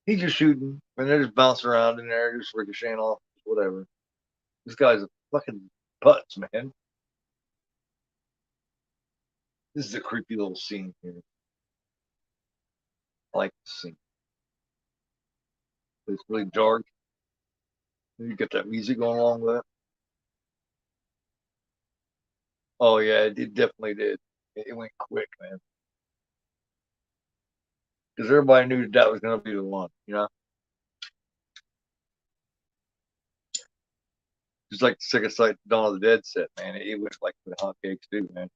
He's just shooting, and they're just bouncing around in there, just ricocheting off, whatever. This guy's a fucking putz, man. This is a creepy little scene here. I like the scene. It's really dark. You get that music going along with it. Oh yeah, it definitely did. It went quick, man. Because everybody knew that was going to be the one, you know. Just like the Second Sight Dawn of the Dead set, man. It went like the hotcakes too, man.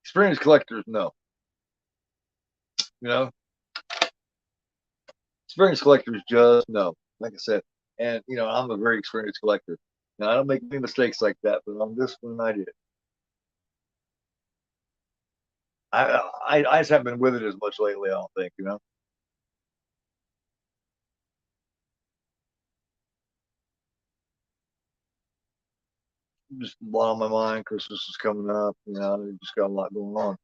Experienced collectors, no. You know, experienced collectors just no. Like I said, and you know, I'm a very experienced collector. Now I don't make any mistakes like that, but on this one I did. I just haven't been with it as much lately. I don't think, you know. Just a lot on my mind. Christmas is coming up. You know, I just got a lot going on.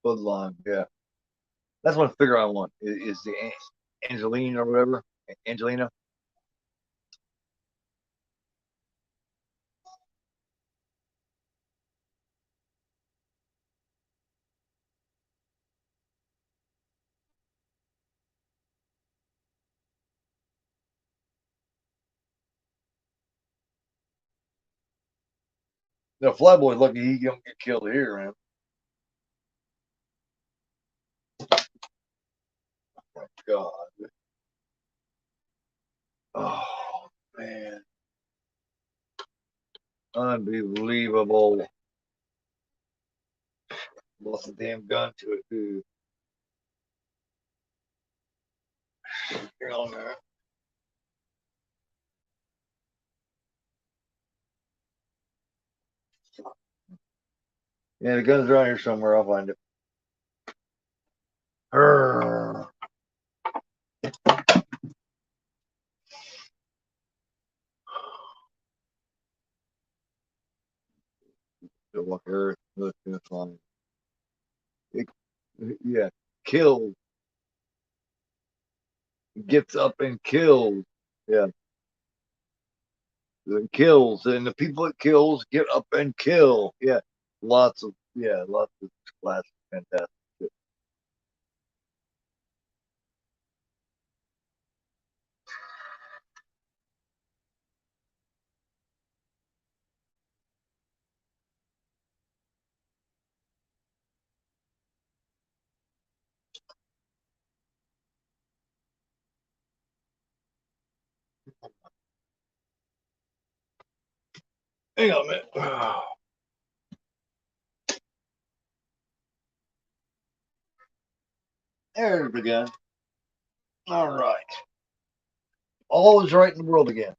Bloodline, yeah. That's one figure I want. Is the Angelina or whatever. Angelina. No, Flyboy's lucky he don't get killed here, man. Oh, God. Oh man, unbelievable. Lost a damn gun to it, too. Here on there. Yeah, the gun's around here somewhere. I'll find it. Still walk here. Look, it's fine. It, yeah, killed. Gets up and kills. Yeah, and kills, and the people it kills get up and kill. Yeah, lots of classic, fantastic. Shit. Hang on a minute. There's the gun. All right. All is right in the world again.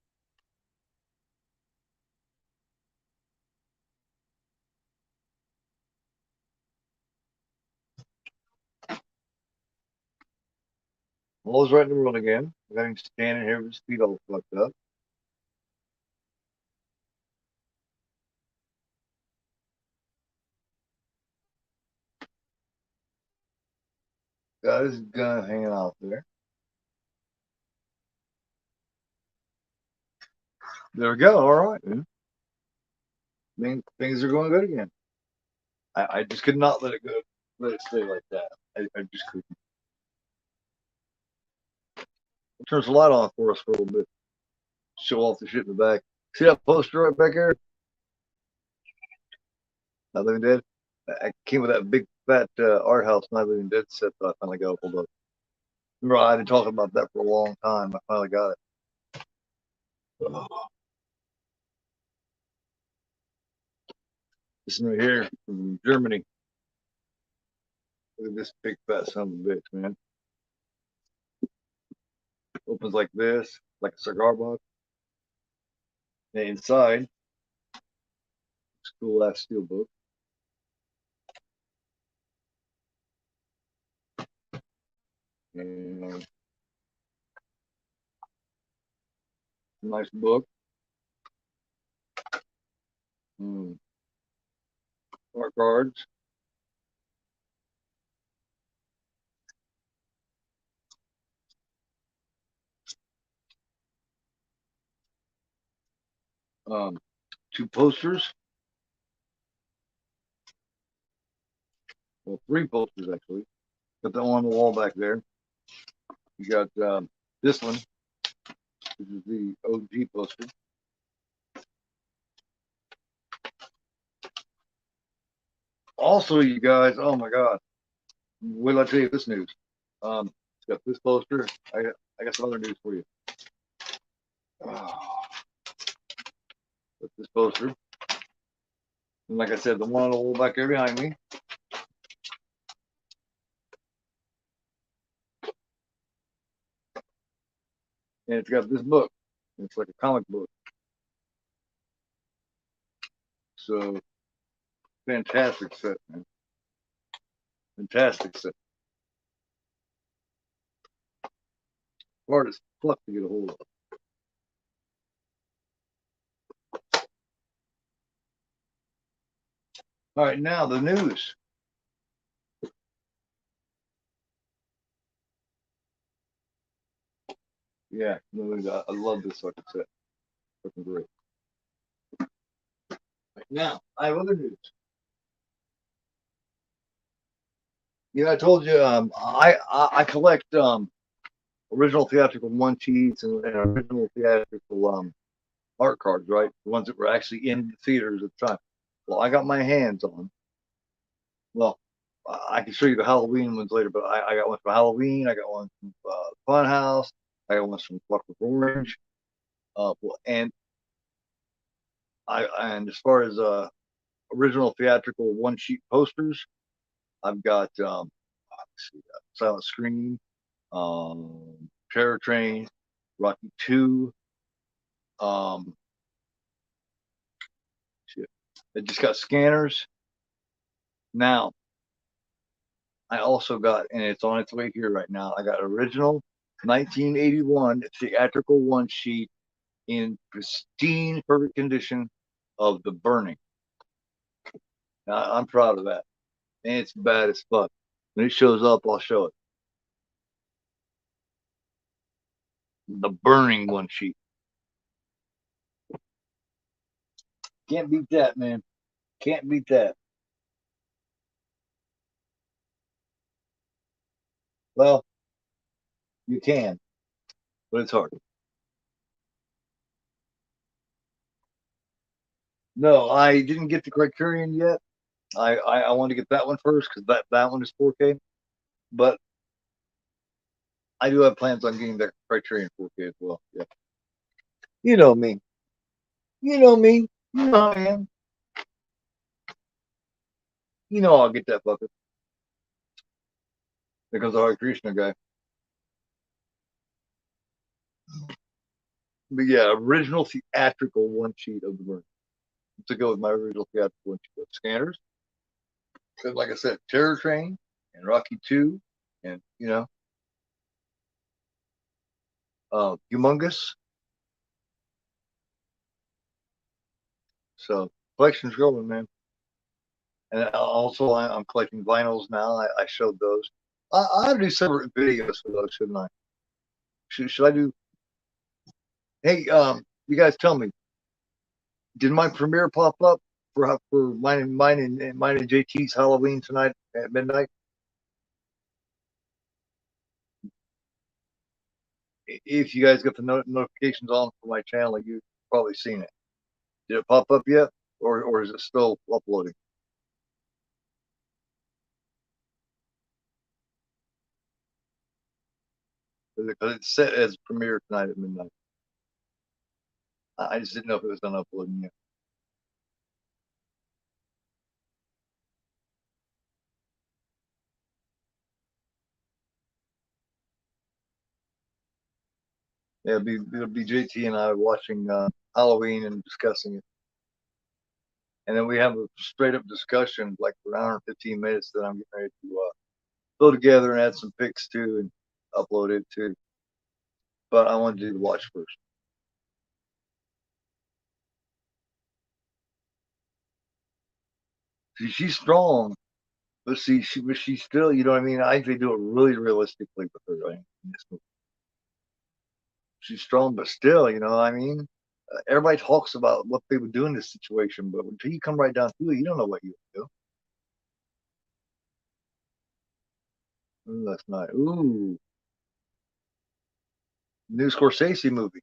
All is right in the world again. I got him standing here with his feet all fucked up. Got his gun hanging out there. There we go. All right. Man. Things are going good again. I just could not let it go, let it stay like that. I just couldn't. Turn the light on for us for a little bit. Show off the shit in the back. See that poster right back there? Not Living Dead. I came with that big fat art house Not Living Dead set that I finally got a hold of. Remember, I had been talking about that for a long time. I finally got it. Oh, this one right here from Germany. Look at this big fat son of a bitch, man. Opens like this, like a cigar box. And inside, it's a cool ass steel book. And nice book. Mm. Art cards. Um, two posters. Well, three posters actually. Got that one on the wall back there. You got this one, which is the OG poster. Also, you guys, oh my God, wait till I tell you this news. Got this poster. I got some other news for you. Oh, got this poster. And like I said, the one on the wall back there behind me. And it's got this book. It's like a comic book. So fantastic set, man. Fantastic set. Hard as fuck to get a hold of. All right, now the news. Yeah, I love this fucking set. Fucking great. Right, now I have other news. I told you I collect original theatrical one sheets and original theatrical art cards, right? The ones that were actually in the theaters at the time. Well, I got my hands on. Well, I can show you the Halloween ones later, but I got one from Halloween. I got one from Funhouse. I got one from Clockwork Orange. And as far as original theatrical one sheet posters, I've got let's see, Silent Scream, Terror Train, Rocky 2. Um, shit. I just got scanners. Now, I also got, and it's on its way here right now, I got original 1981 theatrical one sheet in pristine, perfect condition of The Burning. Now, I'm proud of that. And it's bad as fuck. When it shows up, I'll show it. The Burning one sheet. Can't beat that, man. Can't beat that. Well, you can, but it's hard. No, I didn't get the Criterion yet. I want to get that one first because that one is 4K. But I do have plans on getting that Criterion 4K as well. Yeah. You know me. You know me. You know I am. You know I'll get that bucket because of our Krishna guy. But yeah, original theatrical one sheet of the burn to go with my original theatrical one sheet of scanners. Because like I said, Terror Train and Rocky 2 and Humongous. So collection's growing, man. And also, I'm collecting vinyls now. I showed those. I ought to do separate videos for those, shouldn't I? Should I do? Hey, you guys tell me, did my premiere pop up for mine and JT's Halloween tonight at midnight? If you guys got the notifications on for my channel, you've probably seen it. Did it pop up yet, or is it still uploading? Because it's set as premiere tonight at midnight. I just didn't know if it was done uploading yet. Yeah, it'll be JT and I watching Halloween and discussing it. And then we have a straight up discussion, like for an hour and 15 minutes, that I'm getting ready to go together and add some pics to and upload it too. But I want to do the watch first. See, she's strong, but she's still, you know what I mean? I think they do it really realistically with her, right? She's strong, but still, you know what I mean? Everybody talks about what they would do in this situation, but until you come right down to it, you don't know what you would do. Ooh, that's not. Ooh, new Scorsese movie.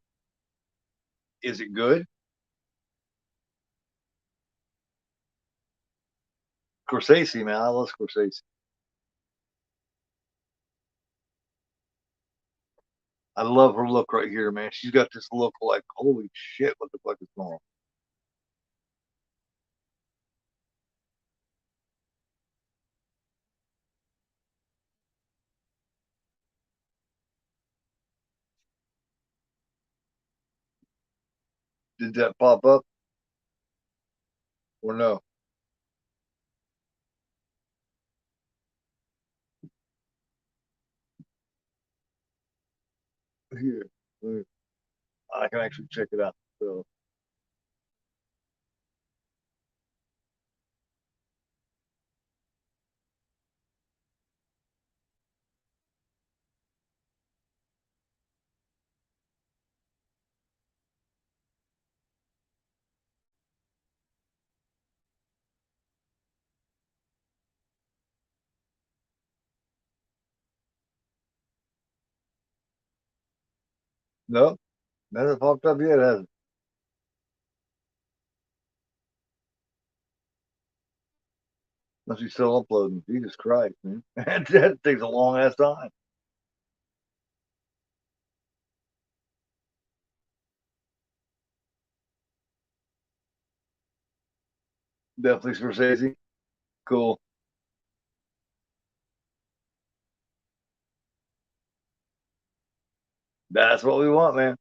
Is it good? Scorsese, man, I love Scorsese. I love her look right here, man. She's got this look like, holy shit, what the fuck is going on? Did that pop up or no? Here, I can actually check it out. So, no, hasn't popped up yet, has it? Must be still uploading. Jesus Christ, man. That takes a long ass time. Definitely Scorsese. Cool. That's what we want, man.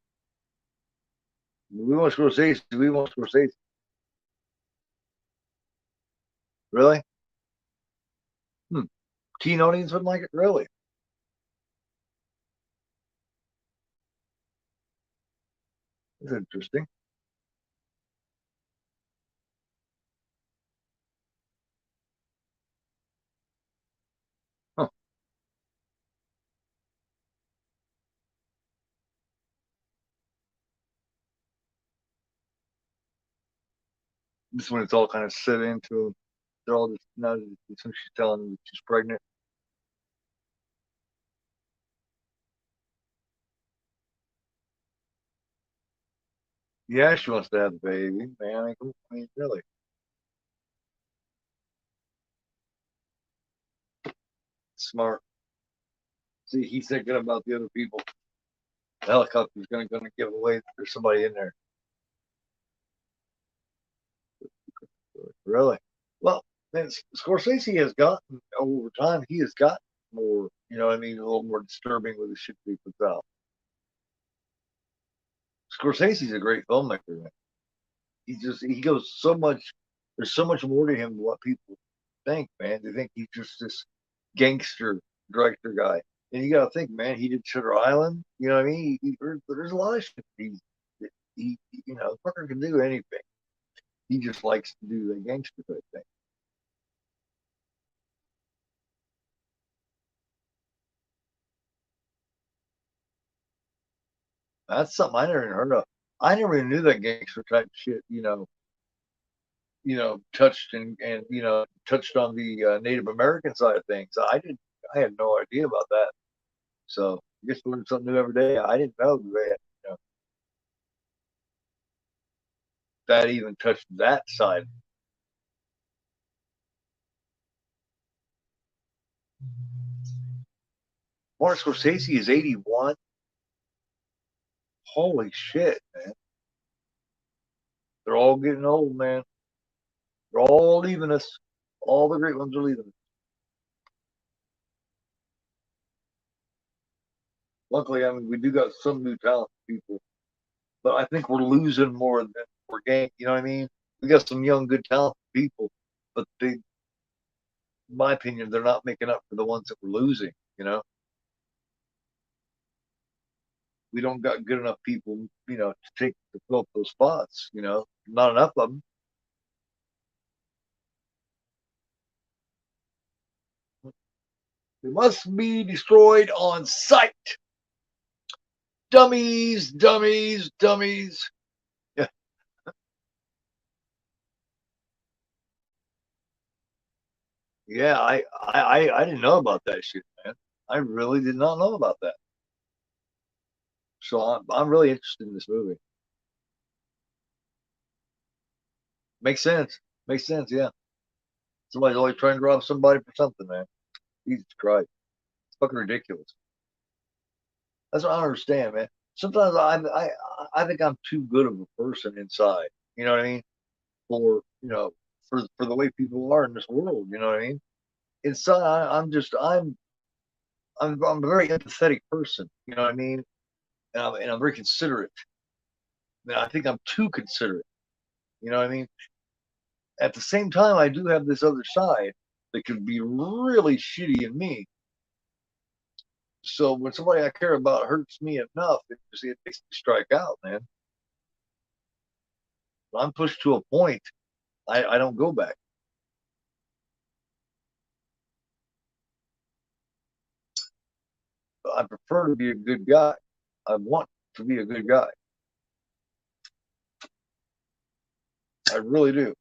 We want Scorsese. We want Scorsese. Really? Hmm. Teen audience wouldn't like it? Really? That's interesting. Huh. This one, it's all kind of set into. They're all just now. Since she's telling them that she's pregnant. Yeah, she wants to have a baby, man. I mean, really smart. See, he's thinking about the other people. The helicopter's gonna give away that there's somebody in there. Really? Well, then Scorsese has gotten over time. He has gotten more. You know what I mean? A little more disturbing with the shit that he puts out. Scorsese's a great filmmaker. Man. He goes so much. There's so much more to him than what people think. Man, they think he's just this gangster director guy. And you got to think, man, he did Shutter Island. You know what I mean? There's a lot of shit. You know, fucker can do anything. He just likes to do the gangster type thing. That's something I never even heard of. I never even knew that gangster type shit. Touched and touched on the Native American side of things. I didn't. I had no idea about that. So I guess we learn something new every day. I didn't know that that even touched that side. Martin Scorsese is 81. Holy shit, man! They're all getting old, man. They're all leaving us. All the great ones are leaving us. Luckily, I mean, we do got some new talented people, but I think we're losing more than we're gaining. You know what I mean? We got some young, good, talented people, but they, in my opinion, they're not making up for the ones that we're losing. You know, we don't got good enough people, to fill up those spots. Not enough of them. They must be destroyed on sight. Dummies, dummies, dummies. Yeah, yeah. I didn't know about that shit, man. I really did not know about that. So I'm really interested in this movie. Makes sense. Makes sense. Yeah. Somebody's always trying to rob somebody for something, man. Jesus Christ, it's fucking ridiculous. That's what I don't understand, man. Sometimes I think I'm too good of a person inside. You know what I mean? For for the way people are in this world. You know what I mean? Inside, I'm a very empathetic person. You know what I mean? And I'm very considerate. And I think I'm too considerate. You know what I mean? At the same time, I do have this other side that can be really shitty in me. So when somebody I care about hurts me enough, it makes me strike out, man. When I'm pushed to a point, I don't go back. I prefer to be a good guy. I want to be a good guy. I really do.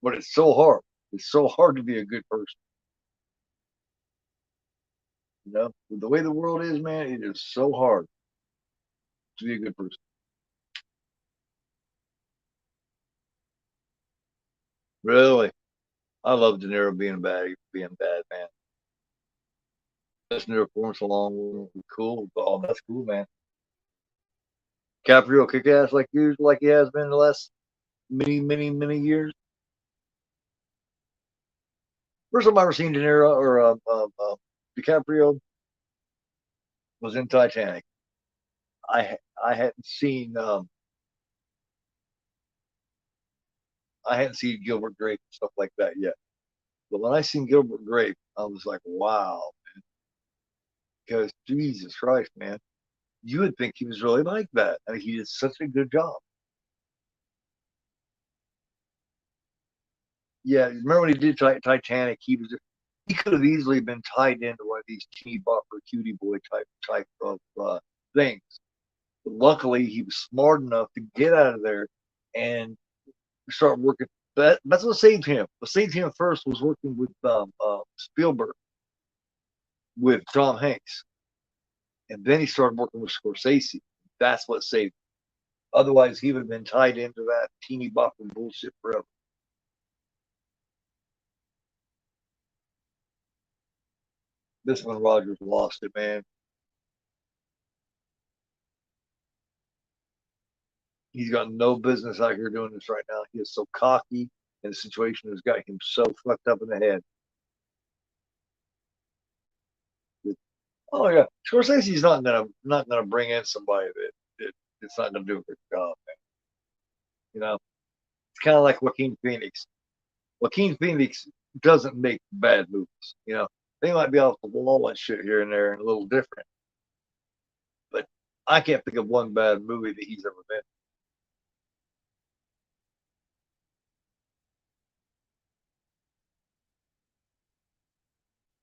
But it's so hard. It's so hard to be a good person. With the way the world is, man, it is so hard to be a good person. Really, I love De Niro being bad, man. Best De Niro performance along cool. Oh, that's cool, man. Caprio kick ass like he has been the last many, many, many years. First time I ever seen De Niro or DiCaprio was in Titanic. I hadn't seen Gilbert Grape and stuff like that yet. But when I seen Gilbert Grape, I was like, wow, because Jesus Christ, man, you would think he was really like that. I mean, he did such a good job. Yeah, remember when he did Titanic? He could have easily been tied into one of these teeny bopper cutie boy type of things. But luckily, he was smart enough to get out of there and start working. That's what saved him. What saved him first was working with Spielberg, with Tom Hanks, and then he started working with Scorsese. That's what saved him. Otherwise, he would have been tied into that teeny bopper bullshit forever. This one, Rogers lost it, man. He's got no business out here doing this right now. He is so cocky, and the situation has got him so fucked up in the head. Oh yeah, Scorsese's not gonna bring in somebody that it's not gonna do a good job. Man. It's kind of like Joaquin Phoenix. Joaquin Phoenix doesn't make bad movies. They might be off the wall and shit here and there and a little different, but I can't think of one bad movie that he's ever been.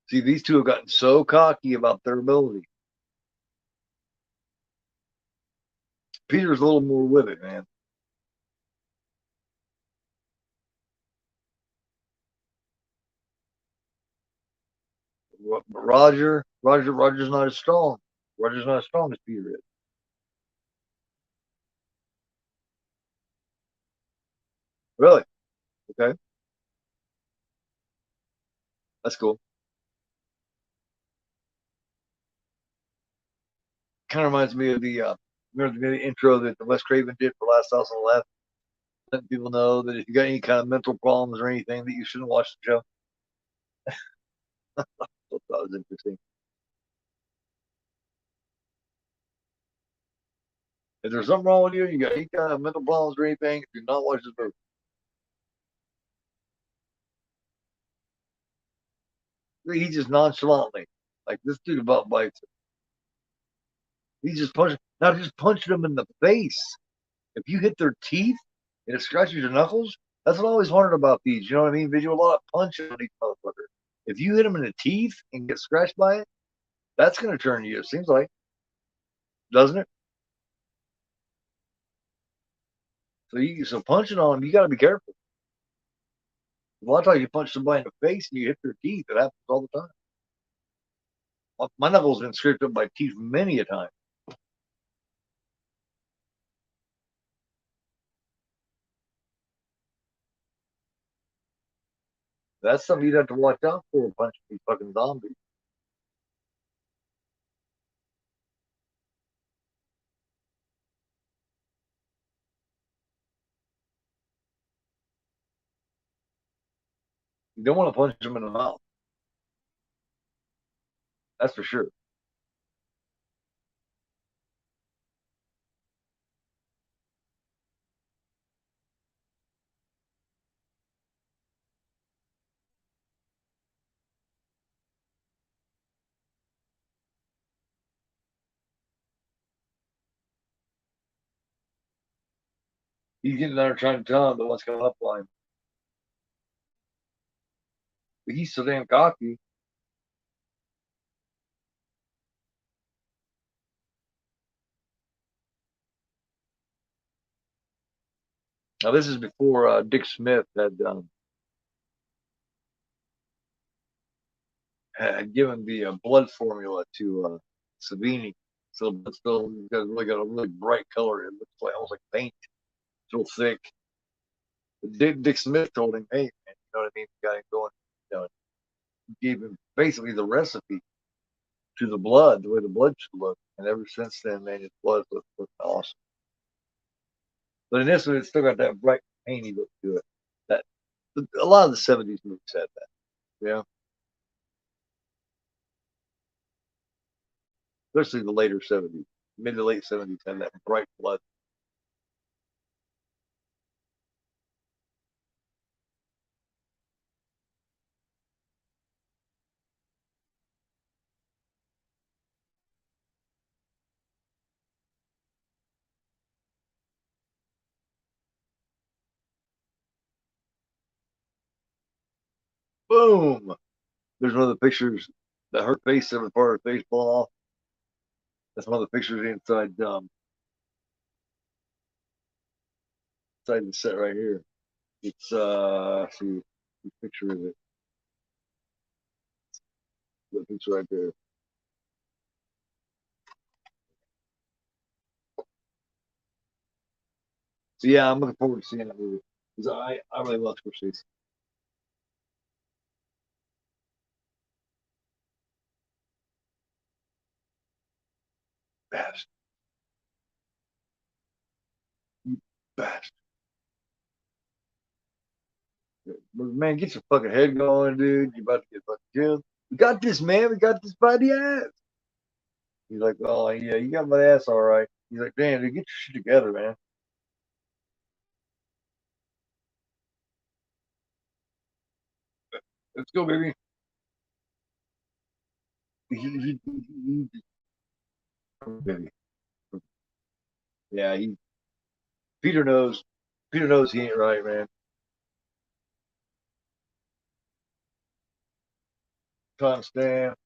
See, these two have gotten so cocky about their ability. Peter's a little more with it, man. Roger's not as strong. Roger's not as strong as Peter is. Really? Okay, that's cool. Kind of reminds me of the Remember the intro that the Wes Craven did for Last House on the Left? Letting people know that if you got any kind of mental problems or anything, that you shouldn't watch the show. I thought that was interesting. If there's something wrong with you, you got any kind of mental problems or anything, do not watch this movie. He just nonchalantly, like this dude about bites it. He just punched, not just punching them in the face. If you hit their teeth and it scratches your knuckles, that's what I always wondered about these. You know what I mean? They do a lot of punching on these motherfuckers. If you hit them in the teeth and get scratched by it, that's going to turn you. It seems like, doesn't it? So punching on them, you got to be careful. A lot of times you punch somebody in the face and you hit their teeth. It happens all the time. My knuckles have been scraped up by teeth many a time. That's something you'd have to watch out for, punching these fucking zombies. You don't want to punch them in the mouth. That's for sure. He's getting there trying to tell him that what's coming up on him. But he's so damn cocky. Now, this is before Dick Smith had given the blood formula to Savini. So it's still got a really bright color. It looks like almost like paint. It's real thick. Dick Smith told him, "Hey, man, you know what I mean? The guy going, you know, gave him basically the recipe to the blood, the way the blood should look. And ever since then, man, his blood looks awesome. But in this one, it's still got that bright, painty look to it. That a lot of the '70s movies had that. Yeah, especially the later '70s, mid to late '70s had that bright blood. Boom! There's one of the pictures that her face, every part of her face blown off. That's one of the pictures inside the set right here. It's let's see, what picture is it? The picture right there. So yeah, I'm looking forward to seeing that movie because I really love Scorsese. Best, you best. But man, get your fucking head going, dude. You about to get fucking killed. We got this, man. We got this by the ass. He's like, oh yeah, you got my ass all right. He's like, damn, dude, get your shit together, man. Let's go, baby. Baby. Yeah, he Peter knows. Peter knows he ain't right, man. Time stamp,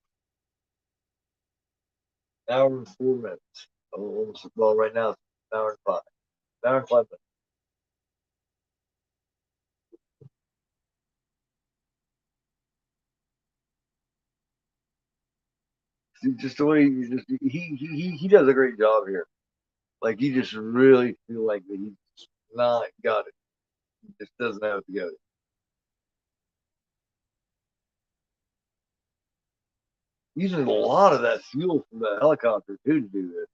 hour and 4 minutes. Oh, well, right now it's an hour and five. An hour and 5 minutes. Just the way he does a great job here. Like you just really feel like that he's not got it. He just doesn't have it together. Using a lot of that fuel from the helicopter too to do this.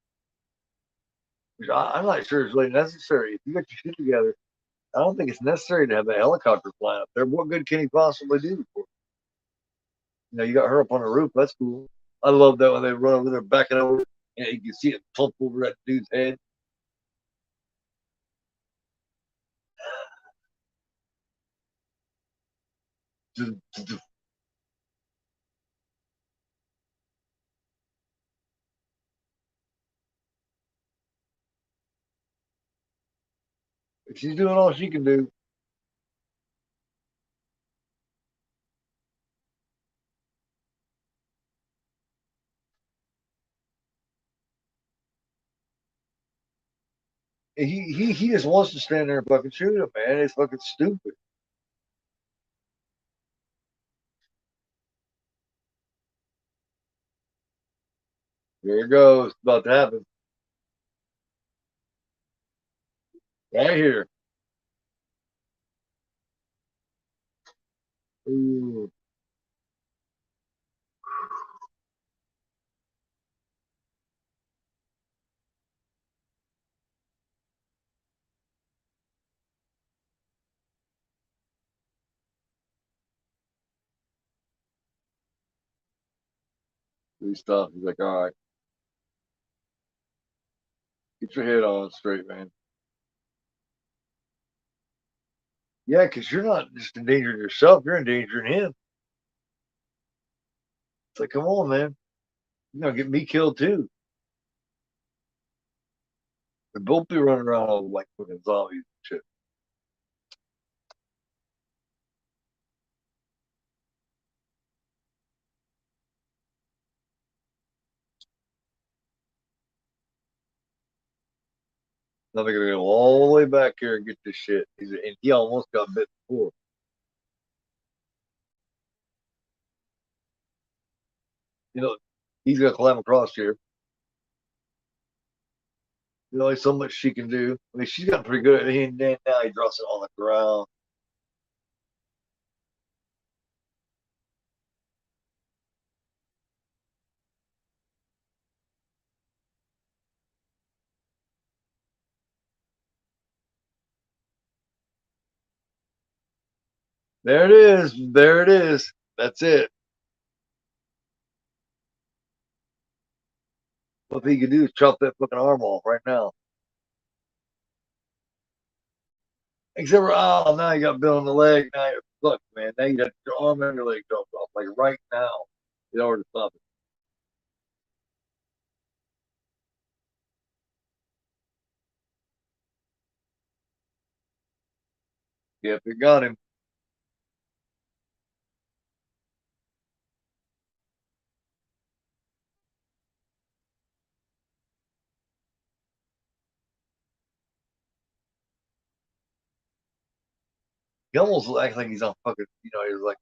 I'm not sure it's really necessary. If you got your shit together, I don't think it's necessary to have a helicopter flying up there. What good can he possibly do for? You got her up on the roof. That's cool. I love that when they run over there, backing over, and you can see it plump over that dude's head. She's doing all she can do. He just wants to stand there and fucking shoot him, man. It's fucking stupid. Here it goes. It's about to happen. Right here. Ooh. He stopped. He's like, all right, get your head on straight, man. Yeah, because you're not just endangering yourself, you're endangering him. It's like, come on, man. You're going to get me killed too. They both be running around all like fucking zombies and shit. Now they're going to go all the way back here and get this shit. And he almost got bit before. You know, he's going to climb across here. Only so much she can do. I mean, she's gotten pretty good at it. And then now he drops it on the ground. There it is. There it is. That's it. What he can do is chop that fucking arm off right now. Except for, oh, now you got Bill on the leg. Now you're fucked, man. Now you got your arm and your leg chopped off. Like right now. You know where to stop it. Yep, it got him. He almost acts like he's on fucking, he's like,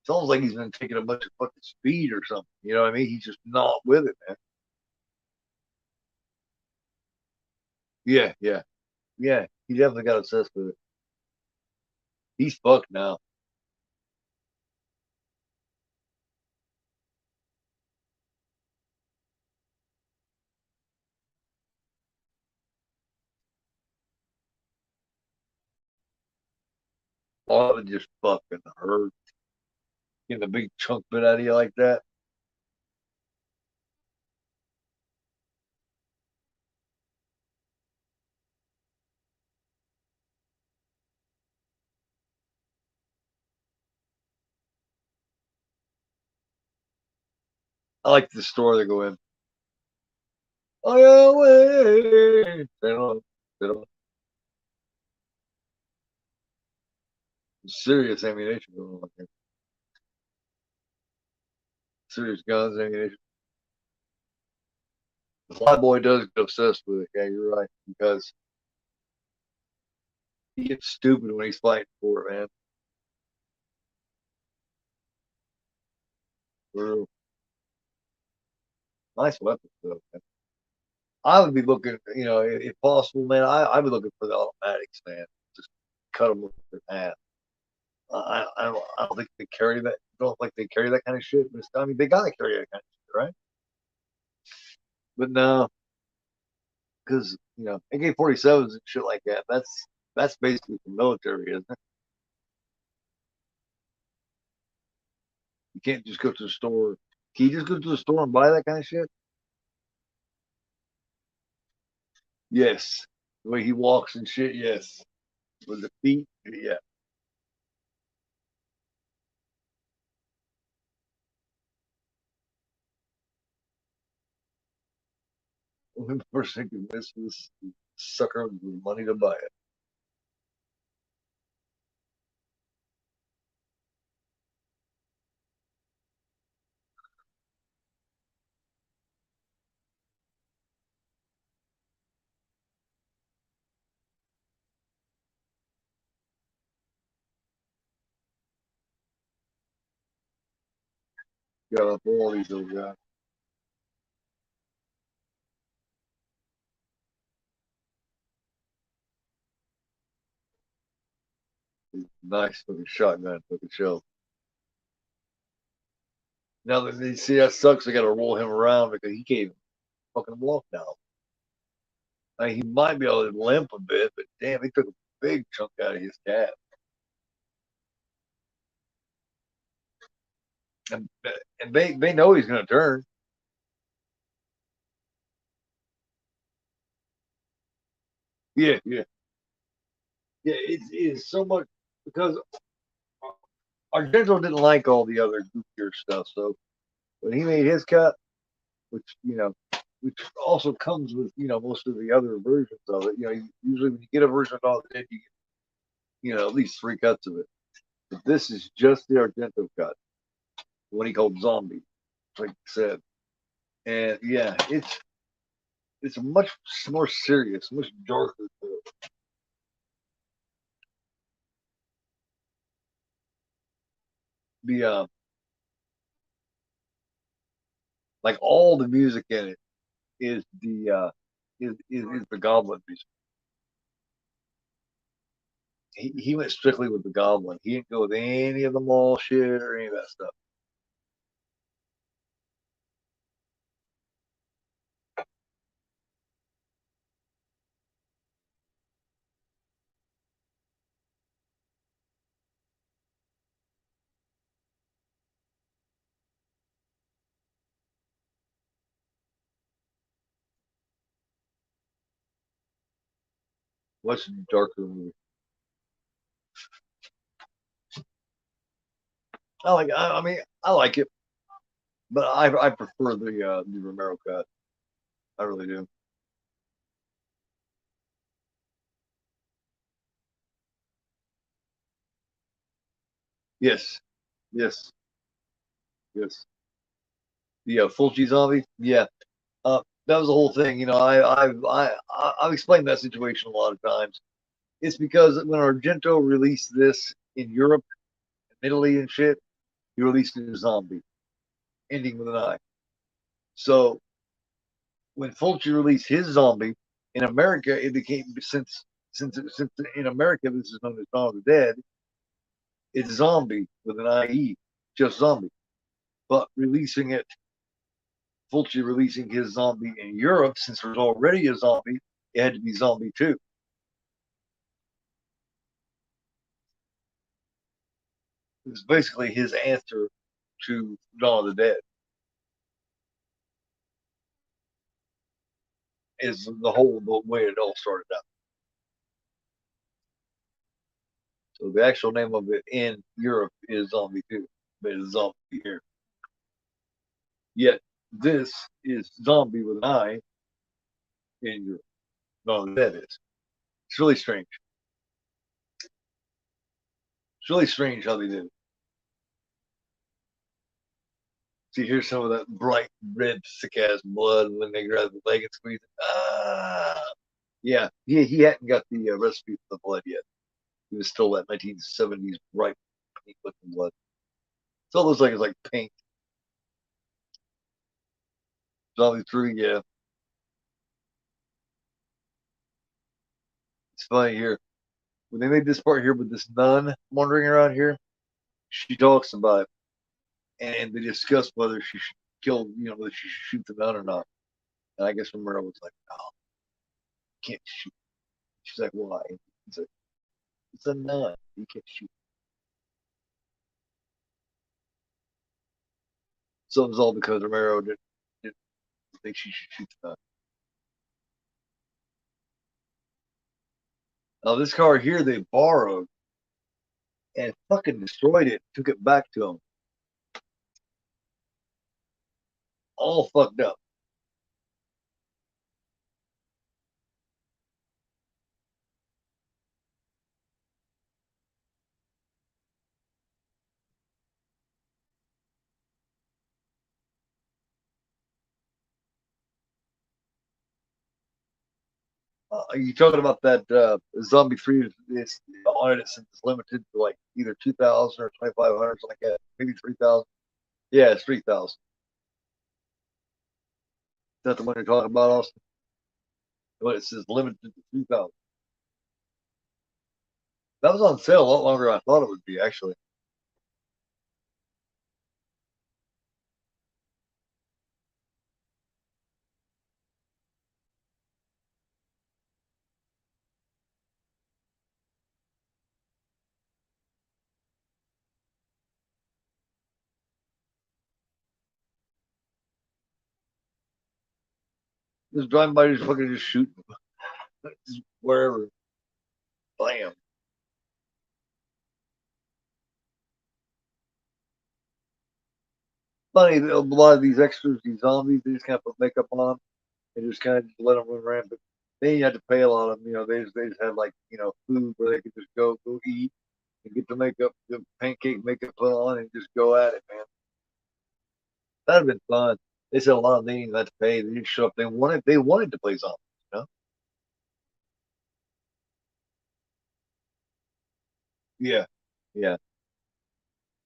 it's almost like he's been taking a bunch of fucking speed or something. You know what I mean? He's just not with it, man. Yeah, yeah, yeah. He definitely got obsessed with it. He's fucked now. All of it just fucking hurt. Getting a big chunk bit out of you like that. I like the store they go in. Oh yeah, way. They don't serious ammunition going on here. Serious guns, ammunition. The fly boy does get obsessed with it. Yeah, you're right. Because he gets stupid when he's fighting for it, man. For nice weapons, though, man. I would be looking, if possible, man. I'd be looking for the automatics, man. Just cut them in half. I don't think they carry that. Don't think they carry that kind of shit. But I mean, they gotta carry that kind of shit, right? But no, because AK-47s and shit like that. That's basically the military, isn't it? You can't just go to the store. Can you just go to the store and buy that kind of shit? Yes. The way he walks and shit, yes. With the feet, yeah. The first thing you miss was sucker with money to buy it. Got up all these little guys. Nice looking shotgun fucking show. Now that they see that sucks, they got to roll him around because he can't even fucking walk now. Like, he might be able to limp a bit, but damn, he took a big chunk out of his calf. And, and they know he's going to turn. Yeah, yeah, yeah. It is so much because Argento didn't like all the other goofier stuff. So when he made his cut, which which also comes with most of the other versions of it. Usually when you get a version of all the you get at least three cuts of it. But this is just the Argento cut, what he called Zombie, like you said. And yeah, it's much more serious, much darker. The like all the music in it is is the Goblin music. He went strictly with the Goblin. He didn't go with any of the mall shit or any of that stuff. Much darker movie. I mean, I like it, but I prefer the Romero cut. I really do. Yes, yes, yes. The Fulci zombie. Yeah, that was the whole thing. I've explained that situation a lot of times. It's because when Argento released this in Europe, Italy, and shit, he released it as zombie, ending with an I. So when Fulci released his zombie in America, it became since in America this is known as Dawn of the Dead. It's zombie with an IE, just zombie. But releasing it, Fulci releasing his zombie in Europe, since there's already a zombie, it had to be zombie too. It's basically his answer to Dawn of the Dead. Is the way it all started out. So the actual name of it in Europe is Zombie 2, but it's Zombie here. Yet this is Zombie with an I in Europe. No, that is. It's really strange. It's really strange how they did it. See, here's some of that bright red, sick ass blood when they grab the leg and squeeze it. Ah, yeah, he hadn't got the recipe for the blood yet. He was still that 1970s bright pink looking blood. So it looks like it's like paint. Zombie 3, yeah. It's funny here. When they made this part here with this nun wandering around here, she talks about it, and they discuss whether she should kill, whether she should shoot the nun or not. And I guess Romero was like, "No, you can't shoot." She's like, "Why?" He's like, "It's a nun. You can't shoot." So it was all because Romero didn't think she should shoot the nun. Now this car here they borrowed and fucking destroyed it, took it back to them, all fucked up. You talking about that Zombie 3? It's on it since it's limited to like either 2,000 or 2,500, something like that. Maybe 3,000. Yeah, it's 3,000. Is that the one you're talking about, Austin? But it says limited to 3,000. That was on sale a lot longer than I thought it would be, actually. Just driving by, just fucking just shooting just wherever. Bam. Funny, a lot of these extras, these zombies, they just kind of put makeup on them and just kind of just let them run rampant. Then you had to pay a lot of them. They just had like food where they could just go eat and get the makeup, the pancake makeup put on, and just go at it, man. That'd have been fun. They said a lot of them didn't have to pay. They didn't show up. They wanted to play zombies. You know? Yeah, yeah.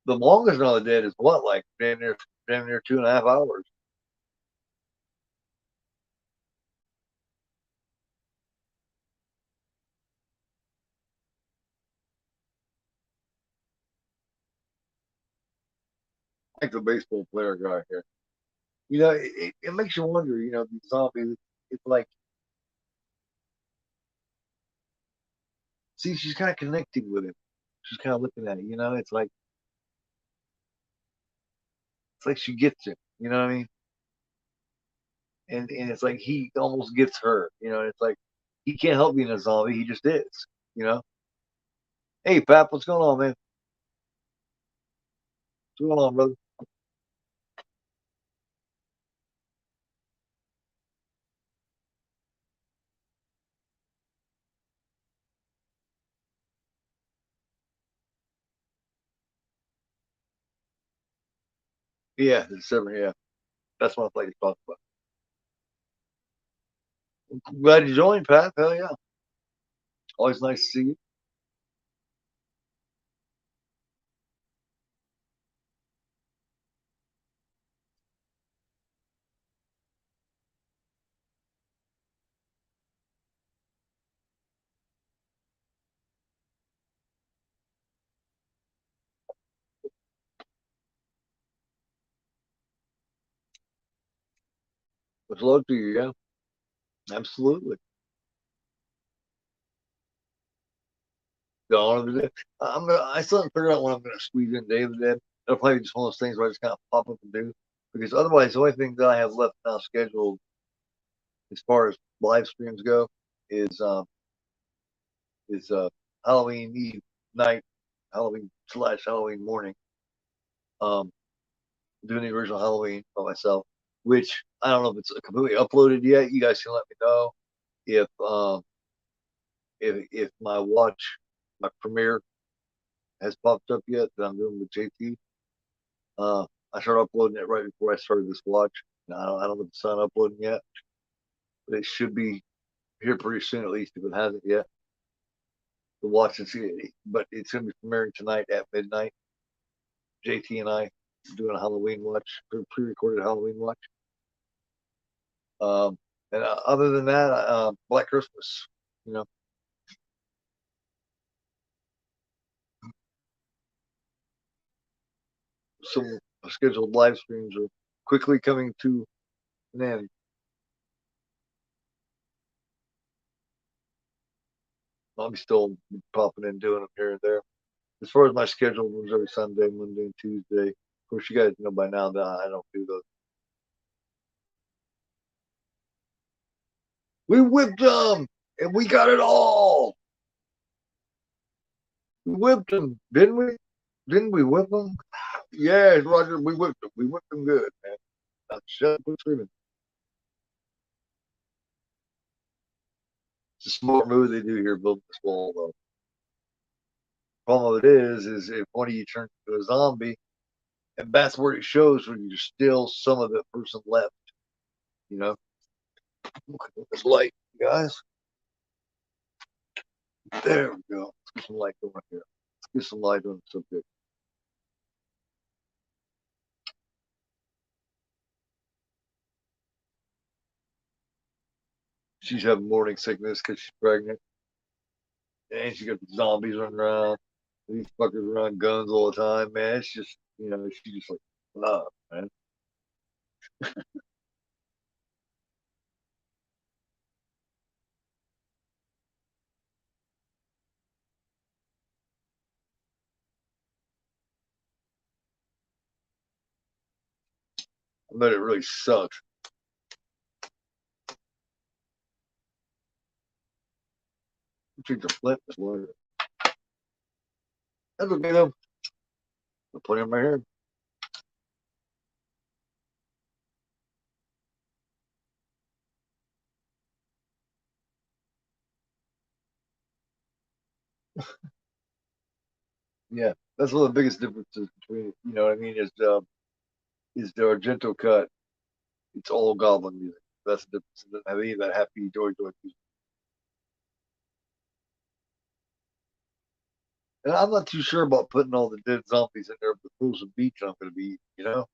The longest one of the dead is what, like damn near 2.5 hours. Like the baseball player guy here. It makes you wonder. These zombies. It's like, see, she's kind of connecting with him. She's kind of looking at it. It's like she gets him. You know what I mean? And it's like he almost gets her. It's like he can't help being a zombie. He just is. You know. Hey, Pap, what's going on, man? What's going on, brother? Yeah, December. Yeah, that's what I like to talk about. Glad you joined, Pat. Hell yeah. Always nice to see you. Much love to you. Yeah, absolutely. The honor of the day. I still haven't figured out when I'm gonna squeeze in Day of the Dead. It'll probably be just one of those things where I just kind of pop up and do. Because otherwise, the only thing that I have left now scheduled as far as live streams go is is Halloween Eve night, Halloween/Halloween morning. Um, doing the original Halloween by myself, which I don't know if it's completely uploaded yet. You guys can let me know if if my premiere has popped up yet that I'm doing with JT. Uh, I started uploading it right before I started this watch. I don't know if it's not uploading yet, but it should be here pretty soon, at least if it hasn't yet. The watch is, but it's going to be premiering tonight at midnight. JT and I doing a Halloween watch, pre-recorded Halloween watch. Um, and other than that, Black Christmas. You know, some scheduled live streams are quickly coming to an end. I'm still popping in doing them here and there. As far as my schedule was every Sunday, Monday, and Tuesday. Of course, you guys know by now that I don't do those. We whipped them, and we got it all. We whipped them, didn't we? Didn't we whip them? Yeah, Roger, we whipped them. We whipped them good, man. Shut up, screaming. It's a smart move they do here, building this wall, though. Problem of it is if one of you turns into a zombie, and that's where it shows when you're still some of that person left. You know, look at this light, guys. There we go. Let's get some light going here. Let's get some light on the subject. She's having morning sickness because she's pregnant, and she got the zombies running around. These fuckers run guns all the time, man. It's just, she's just like, love, man. I bet it really sucks. Treat the flip this water. That's okay though. I'll put it in my hair. Yeah, that's one of the biggest differences between, you know what I mean, is the Argento cut. It's all goblin music. That's the difference. It doesn't have any of that happy joy music. And I'm not too sure about putting all the dead zombies in there, but those some beats I'm going to be eating, you know?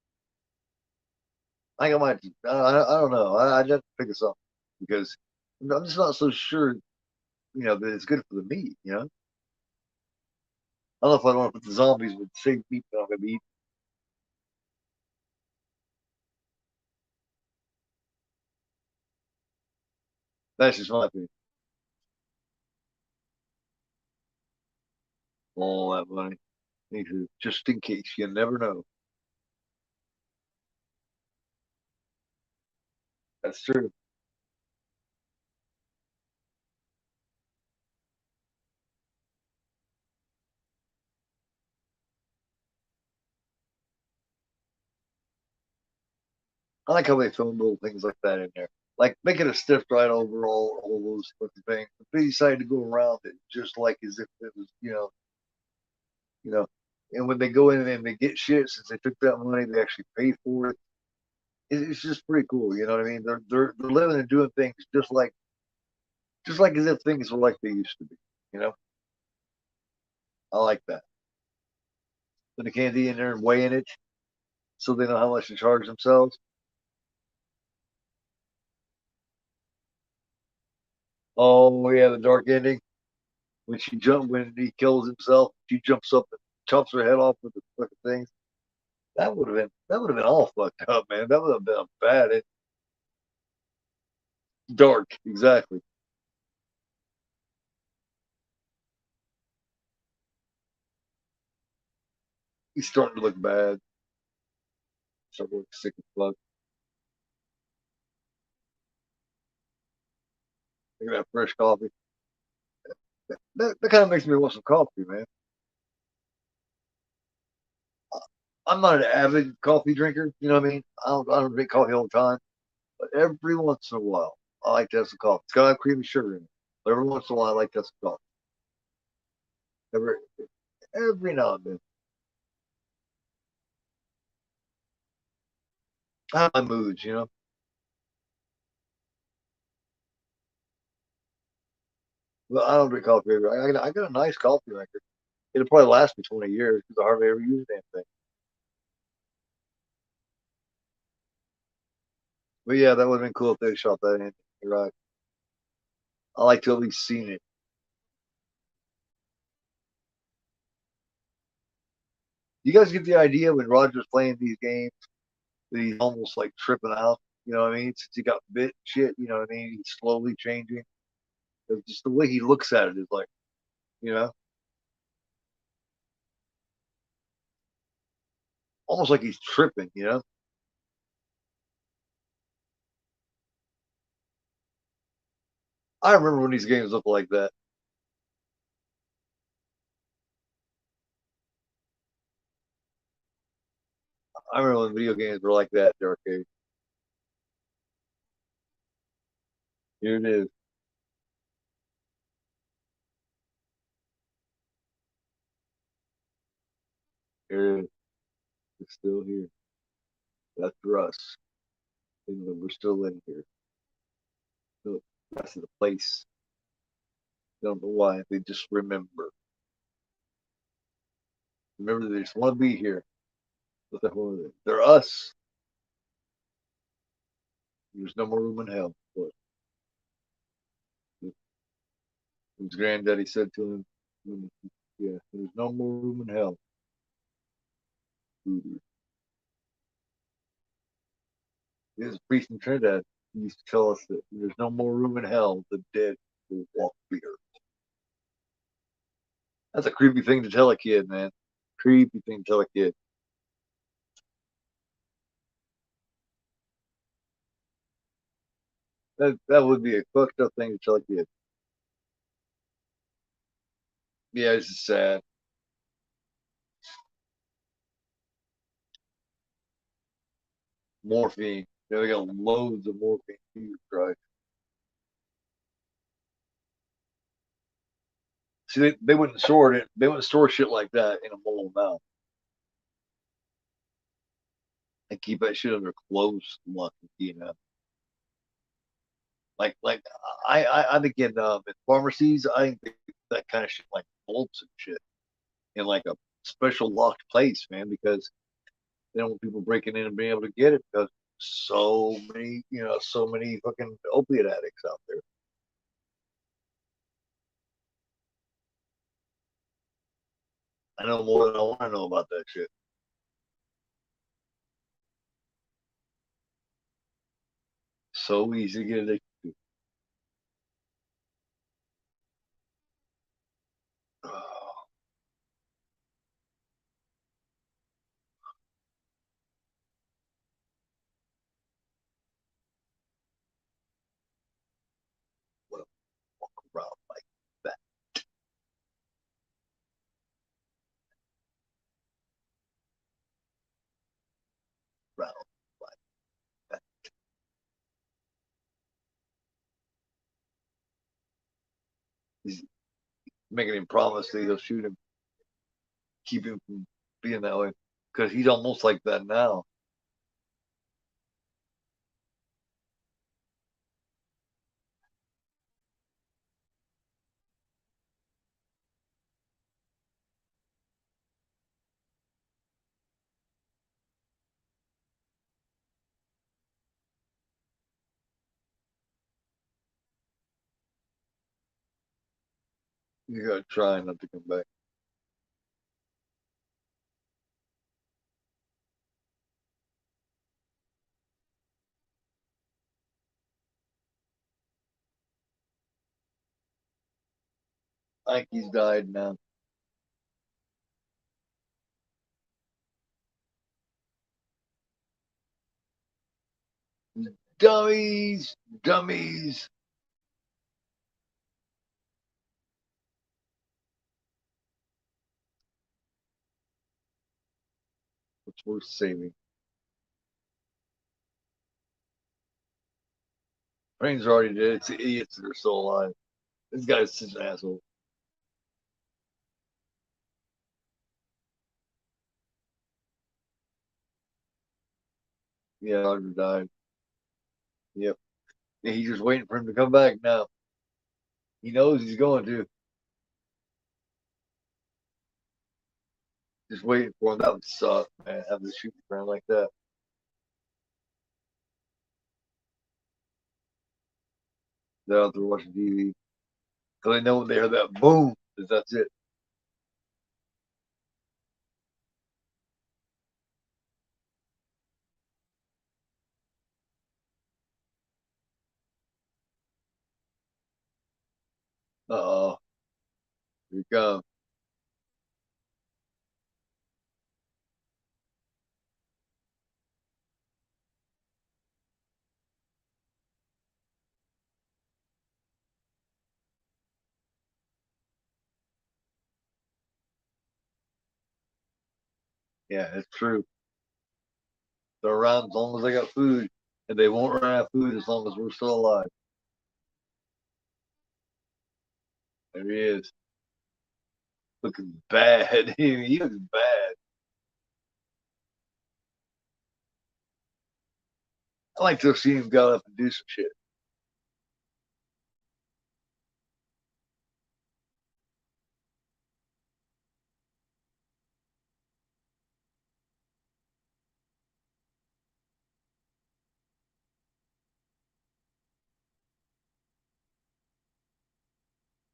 I think I might, I don't know. I'd have to pick us up because I'm just not so sure, that it's good for the meat, you know? I don't know if I want to put the zombies with the same meat that I'm going to be eating. That's just my opinion. All that money. Just in case. You never know. That's true. I like how they throw little things like that in there. Like making a stiff right over all those fucking things. But they decided to go around it just like as if it was, you know. And when they go in and they get shit, since they took that money, they actually pay for it. It's just pretty cool. You know what I mean? They're living and doing things just like as if things were like they used to be. You know, I like that. Put the candy in there and weighing it so they know how much to charge themselves. Oh yeah, the dark ending when he kills himself, she jumps up and chops her head off with the fucking things. That would have been all fucked up, man. That would have been bad. Dark, exactly. He's starting to look bad. Starting to look sick as fuck. Look at that fresh coffee. That kind of makes me want some coffee, man. I'm not an avid coffee drinker. You know what I mean? I don't drink coffee all the time, but every once in a while, I like to have some coffee. It's got to have cream and sugar in it. But every once in a while, I like to have some coffee. Every every now and then. I have my moods, you know. But I don't drink coffee. I got a nice coffee maker. It'll probably last me 20 years because I hardly ever use anything. But yeah, that would have been cool if they shot that in. You're right. I like to at least seen it. You guys get the idea when Roger's playing these games that he's almost like tripping out. You know what I mean? Since he got bit, shit. You know what I mean? He's slowly changing. Just the way he looks at it is like, you know, almost like he's tripping, you know. I remember when these games looked like that. I remember when video games were like that, the arcade. Here it is. Here it is. It's still here. That's for us. And we're still in here. The rest of the place. Don't know why. They just remember. Remember, they just want to be here. What the hell are they? They're us. There's no more room in hell. But his granddaddy said to him, yeah, there's no more room in hell. His priest in Trinidad used to tell us that there's no more room in hell. The dead will walk the earth. That's a creepy thing to tell a kid, man. Creepy thing to tell a kid. That would be a fucked up thing to tell a kid. Yeah, it's just sad. Morphine. Yeah, they got loads of morphine. Jesus Christ. See, they wouldn't store it. They wouldn't store shit like that in a mole now. They keep that shit under closed lock and key now. Like I think in pharmacies, I think that kind of shit like bolts and shit in like a special locked place, man, because they don't want people breaking in and being able to get it because so many fucking opiate addicts out there. I know more than I want to know about that shit. So easy to get addicted to. Oh, what a walk around like that, around like that. He's making him promise that he'll shoot him, keep him from being that way, because he's almost like that now. You gotta try not to come back. I think he's died now. Dummies, dummies. What's worth saving? Brains are already dead. It's the idiots that are still alive. This guy's such an asshole. Yeah, Audrey died. Yep. Yeah, he's just waiting for him to come back now. He knows he's going to. Just waiting for him. That would suck, man. Having to shoot around like that. They're out there watching TV. Because they know when they hear that boom, that's it. Uh-oh. Here we go. Yeah, it's true. They're around as long as they got food, and they won't run out of food as long as we're still alive. There he is. Looking bad. He looks bad. I like to see him go up and do some shit.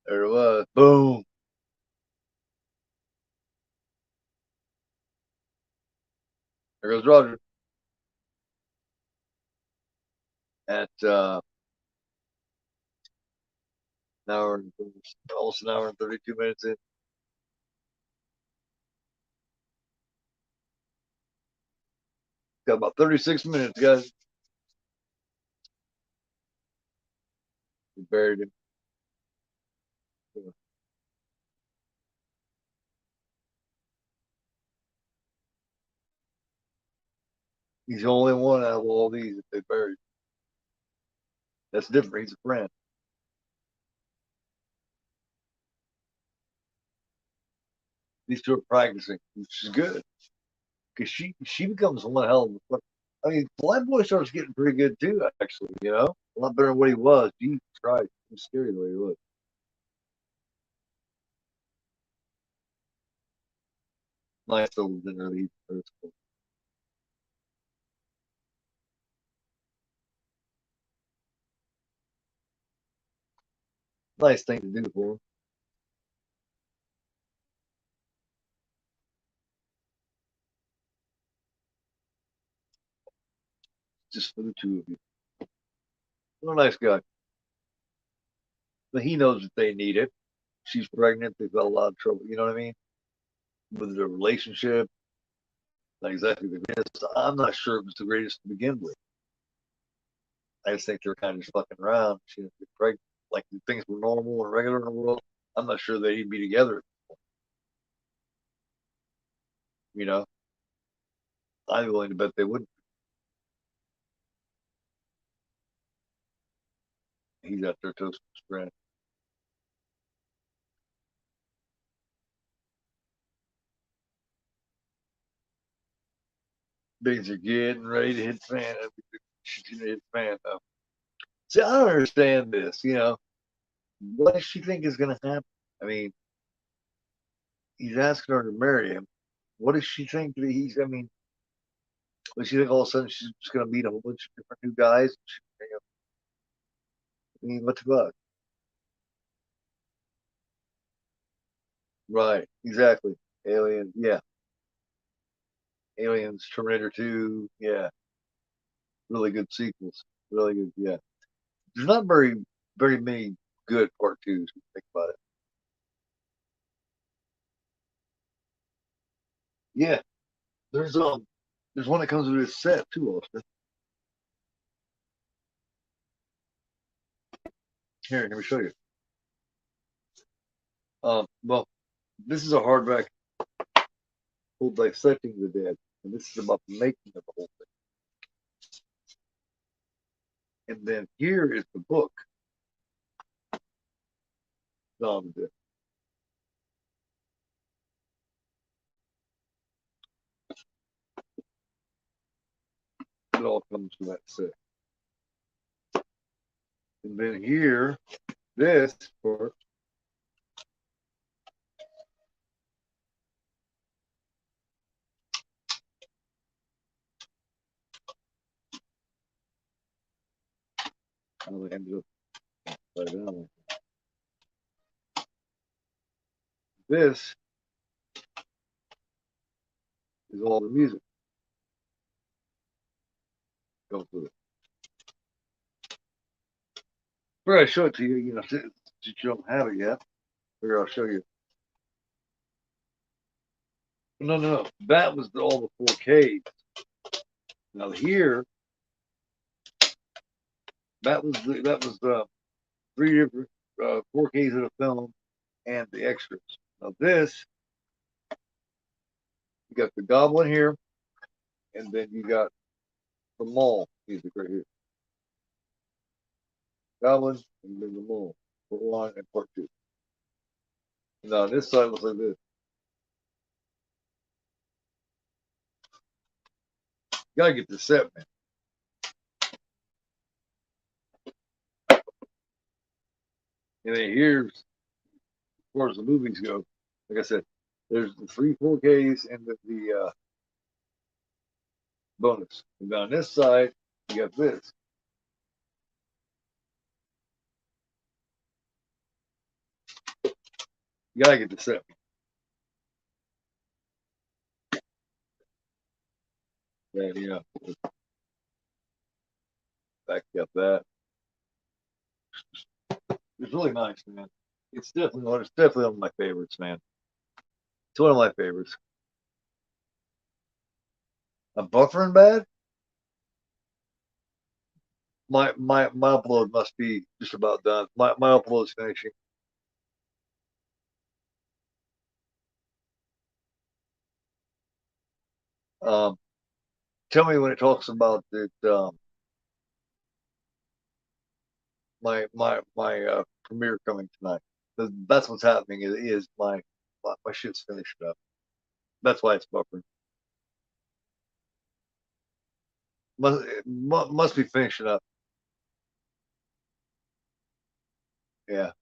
There it was. Boom. There goes Roger. At an hour and almost an hour and 32 minutes in. Got about 36 minutes, guys. We buried him. He's the only one out of all these that they buried. That's different. He's a friend. These two are practicing, which is good. Because she becomes one hell of a. I mean, Blind Boy starts getting pretty good too, actually, you know? A lot better than what he was. Jesus Christ. It was scary the way he was. Nice little dinner to eat first. Nice thing to do for him. Just for the two of you. What a nice guy. But he knows that they need it. She's pregnant. They've got a lot of trouble. You know what I mean? With their relationship. Not exactly the greatest. I'm not sure it was the greatest to begin with. I just think they're kind of just fucking around. She didn't get pregnant. Like things were normal and regular in the world. I'm not sure they'd be together. You know, I'm willing to bet they wouldn't. He's out there toasting his friend. Things are getting ready to hit the fan. She's gonna hit the fan though. See, I don't understand this. You know, what does she think is gonna happen? I mean, he's asking her to marry him. What does she think that he's? I mean, does she think all of a sudden she's just gonna meet a whole bunch of different new guys? I mean, what the fuck? Right, exactly. Alien, yeah. Aliens, Terminator 2, yeah. Really good sequels. Really good, yeah. There's not very many good part twos when you think about it. Yeah, there's there's one that comes with a set too, Austin. Here, let me show you. Well, this is a hardback full dissecting the dead, and this is about the making of the whole thing. And then here is the book, Dawn of the Dead. It all comes from that set. And then here, this part, how they ended up right down. This is all the music goes with it. Where I show it to you, you know, you don't have it yet. Here, I'll show you. No. That was all the 4Ks. Now here, that was the 3 different 4Ks of the film and the extras. Now this, you got the Goblin here, and then you got the Mall music right here. Goblin, and then the Mall. Part 1 and part 2. Now this side looks like this. You gotta get the set, man. And then here's, as far as the movies go, like I said, there's the 3 4Ks and the bonus. And on this side, you got this. You gotta get the set. Yeah. Back up that. It's really nice, man. It's definitely one of my favorites, man. It's one of my favorites. I'm buffering bad. My upload must be just about done. My upload's finishing. Tell me when it talks about that. My premiere coming tonight. That's what's happening. Is my shit's finished up. That's why it's buffering. Must be finishing up. Yeah,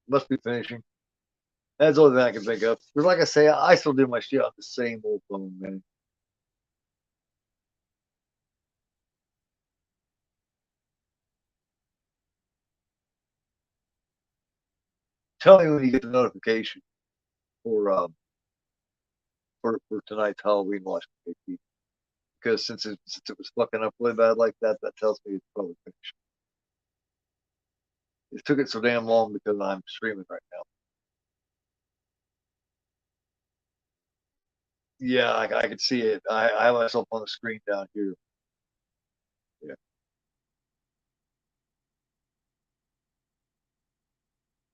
must be finishing. That's the only thing I can think of. Because like I say, I still do my shit on the same old phone, man. Tell me when you get the notification for tonight's Halloween watch, because since it was fucking up really bad like that, that tells me it's probably finished. It took it so damn long because I'm streaming right now. Yeah, I can see it. I have myself on the screen down here. Yeah.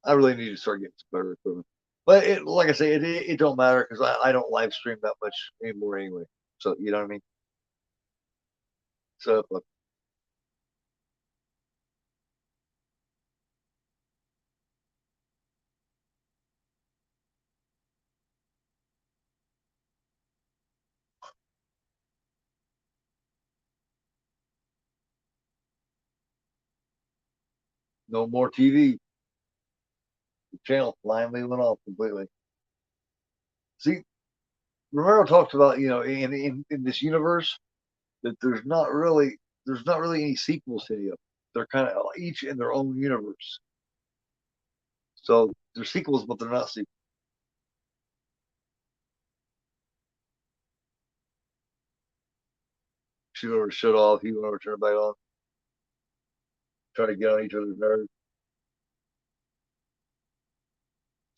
I really need to start getting some better equipment. But like I say, it don't matter because I don't live stream that much anymore anyway. So you know what I mean. So no more TV. The channel finally went off completely. See, Romero talks about in this universe that there's not really any sequels to any of them. They're kind of each in their own universe. So they're sequels, but they're not sequels. She went over to shut off. He went over to turn it back on. Try to get on each other's nerves.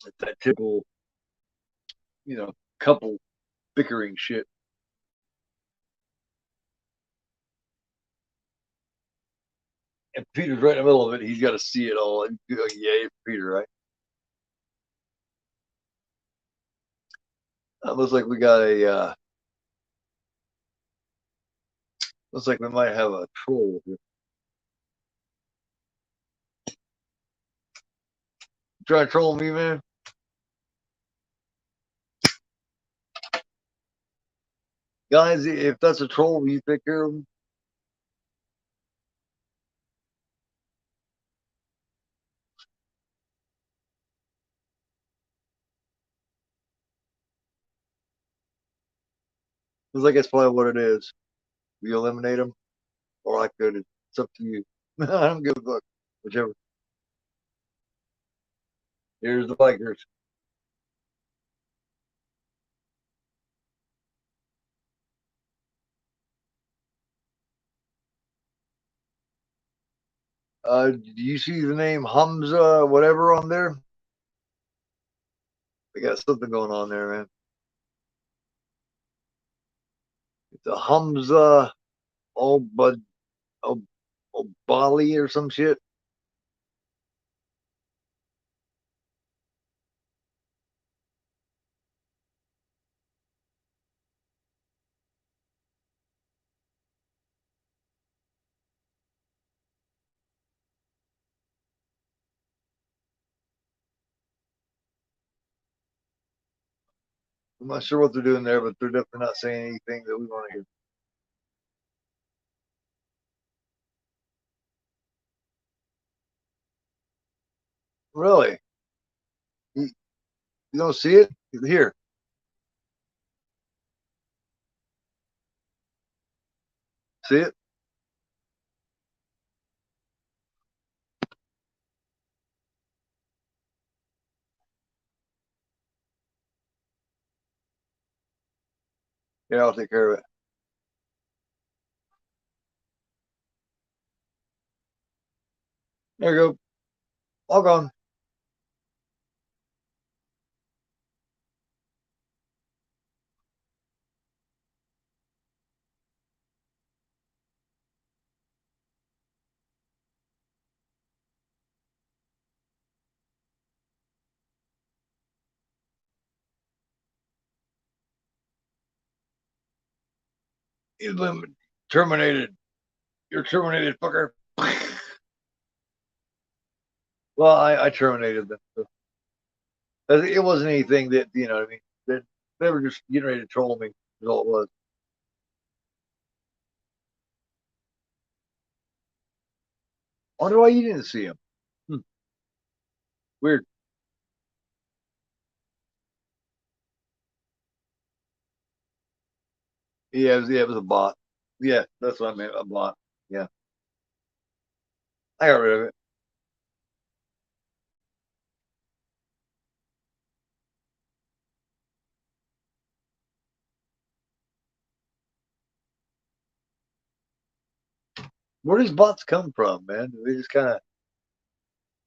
It's that typical, couple bickering shit. And Peter's right in the middle of it. He's got to see it all. And yay for Peter, right? Looks like we got looks like we might have a troll here. Try to troll me, man. Guys, if that's a troll, will you take care of him? Looks like that's probably what it is. You eliminate him, or I could. It's up to you. I don't give a fuck. Whichever. Here's the bikers. Do you see the name Hamza whatever on there? They got something going on there, man. It's a Hamza Obad Obali or some shit. I'm not sure what they're doing there, but they're definitely not saying anything that we want to hear. Really? You, you don't see it? Here. See it? Yeah, I'll take care of it. There you go. All gone. You terminated. You're terminated, fucker. Well, I terminated them. So. It wasn't anything that, you know what I mean? That they were just getting ready to troll me, is all it was. I wonder why you didn't see him. Hmm. Weird. Yeah, it was a bot. Yeah, that's what I meant, a bot. Yeah, I got rid of it. Where does bots come from, man? They just kind of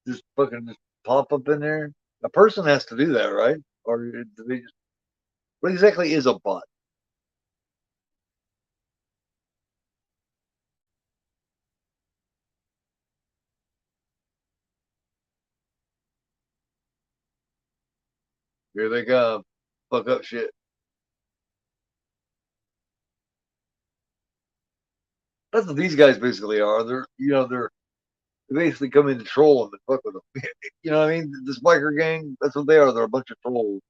just fucking just pop up in there. A person has to do that, right? Or do they just? What exactly is a bot? Here they come, fuck up shit. That's what these guys basically are. They're they basically come in to troll them and fuck with them. You know what I mean? This biker gang, that's what they are. They're a bunch of trolls.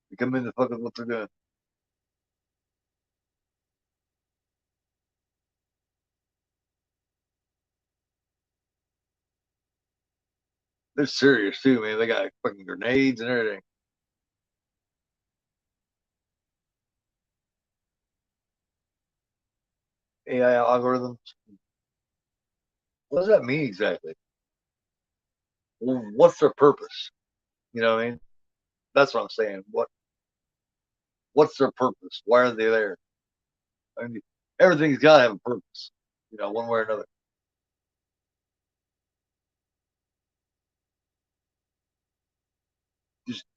They come in to fuck with what they're doing. They're serious too, man. They got fucking grenades and everything. AI algorithms. What does that mean exactly? Well, what's their purpose? You know what I mean? That's what I'm saying. What's their purpose? Why are they there? I mean, everything's got to have a purpose. You know, one way or another.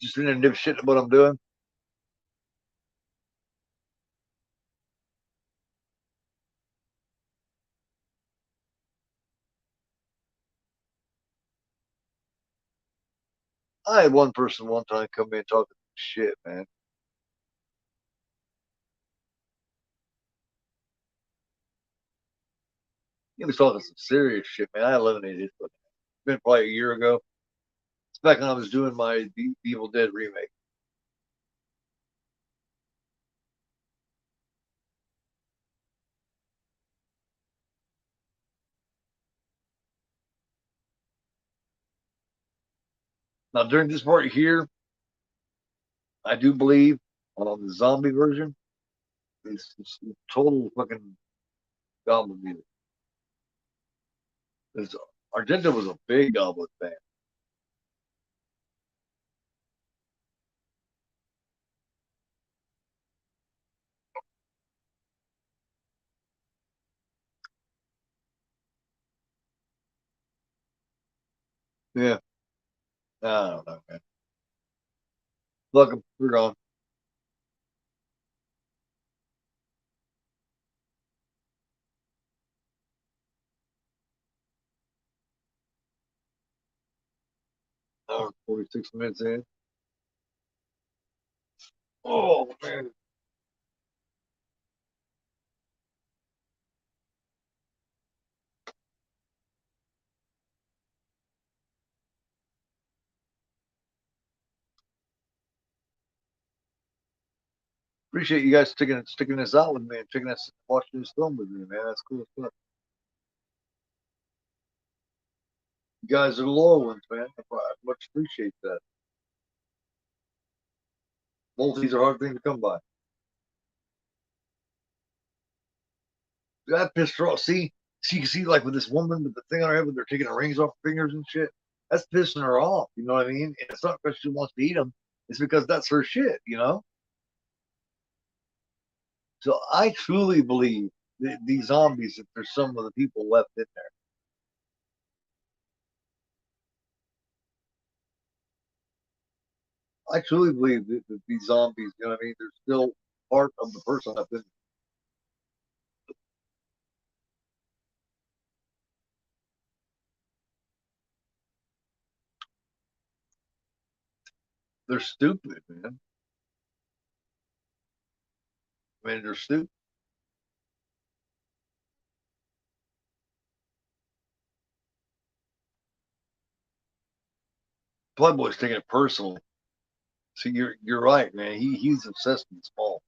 Just in there dipshit at what I'm doing. I had one person one time come in talking shit, man. He was talking some serious shit, man. I eliminated it. It's been probably a year ago. It's back when I was doing my Evil Dead remake. Now, during this part here, I do believe on the zombie version, it's total fucking goblin music. Because Argento was a big goblin fan. Yeah. I don't know, man. Look, we're gone. Hour 46 minutes in. Oh man. Appreciate you guys sticking this out with me and taking us watching this film with me, man. That's cool stuff. You guys are the loyal ones, man. I much appreciate that. Multis are a hard thing to come by. That pissed her off. See, like with this woman with the thing on her head, with they're taking the rings off her fingers and shit. That's pissing her off. You know what I mean? And it's not because she wants to eat them. It's because that's her shit. You know. So I truly believe these zombies, if there's some of the people left in there, I truly believe that these zombies, you know what I mean? They're still part of the person left in there. They're stupid, man. I mean, they're stupid. Playboy's taking it personally. So you're right, man. He's obsessed with small.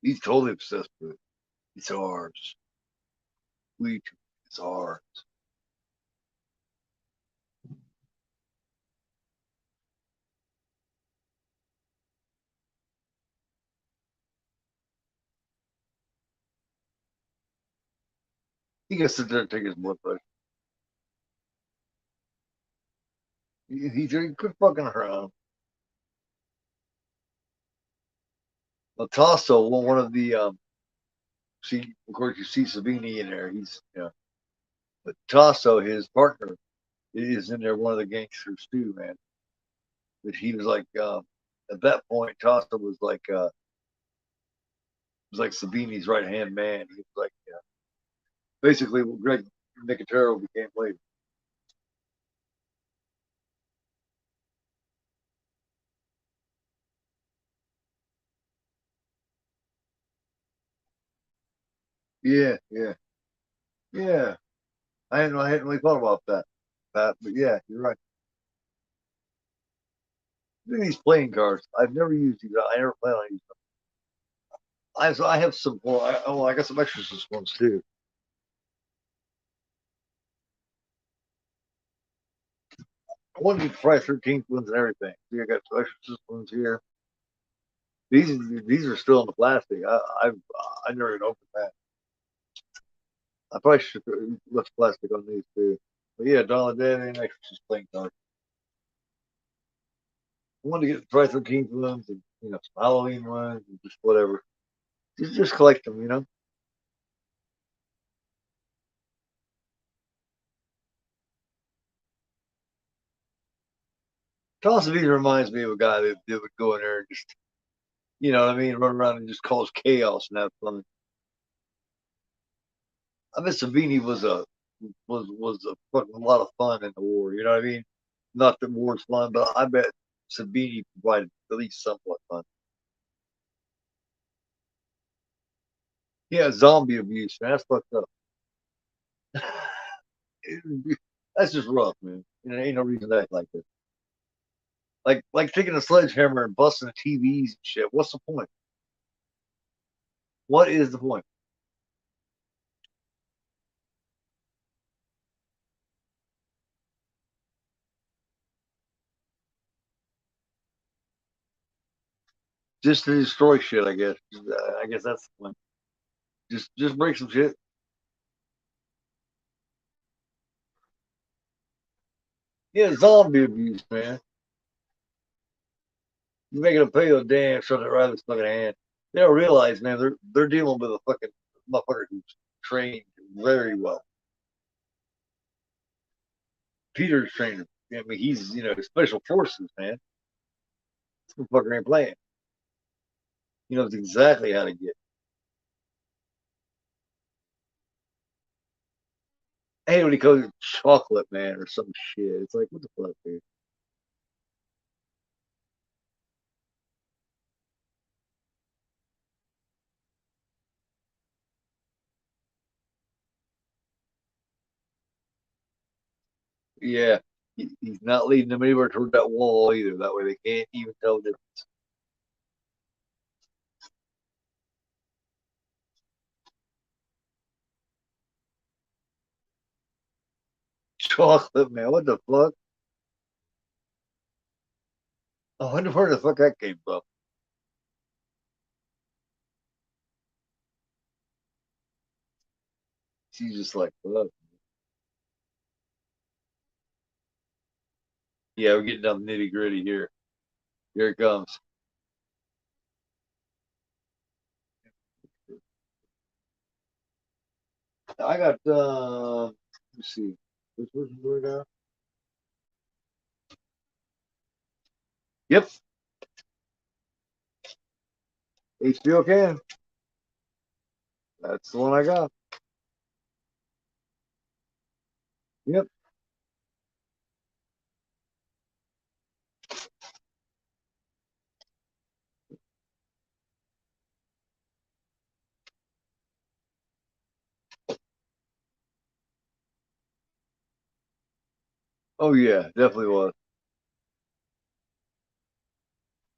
He's totally obsessed with it. It's ours. We, it's ours. He can sit there and take his blood pressure. He quit fucking around. Latasso, one of the see, of course, you see Savini in there. He's but Tasso, his partner, is in there. One of the gangsters too, man. But he was like, at that point, Tasso was like Savini's right hand man. He was like, basically what Greg Nicotero became later. Yeah, yeah, yeah. I hadn't really thought about that, but yeah, you're right. These playing cards, I've never used these. I never plan on using them. I have some. Well, I got some exorcist ones too. I want to get Friday 13th ones and everything. See, I got some exorcist ones here. These are still in the plastic. I never even opened that. I probably should have left plastic on these too. But yeah, Dawn of the Dead and exorcist playing cards. I wanted to get the Friday 13th ones and some Halloween ones and just whatever. Just collect them, you know. Toss of Eden reminds me of a guy that would go in there and just, you know what I mean, run around and just cause chaos and have fun. I bet Savini was a fucking lot of fun in the war. You know what I mean? Not that war's fun, but I bet Savini provided at least somewhat fun. Yeah, zombie abuse, man. That's fucked up. That's just rough, man. There ain't no reason to act like this. Like taking a sledgehammer and busting the TVs and shit. What's the point? What is the point? Just to destroy shit, I guess. I guess that's the point. Just break some shit. Yeah, zombie abuse, man. You making a pay a damn something right with fucking hand. They don't realize, man, they're dealing with a fucking motherfucker who's trained very well. Peter's trained. I mean, he's special forces, man. This motherfucker ain't playing. He knows exactly how to get. Hey, when he calls it chocolate man or some shit, it's like, what the fuck, dude? Yeah, he's not leading them anywhere toward that wall either. That way they can't even tell the difference. Chocolate man, what the fuck? I wonder where the fuck that came from. She's just like, look, yeah, we're getting down the nitty gritty here. Here it comes. I got let's see. Which version do I got? Yep. HBO can. That's the one I got. Yep. Oh yeah, definitely was.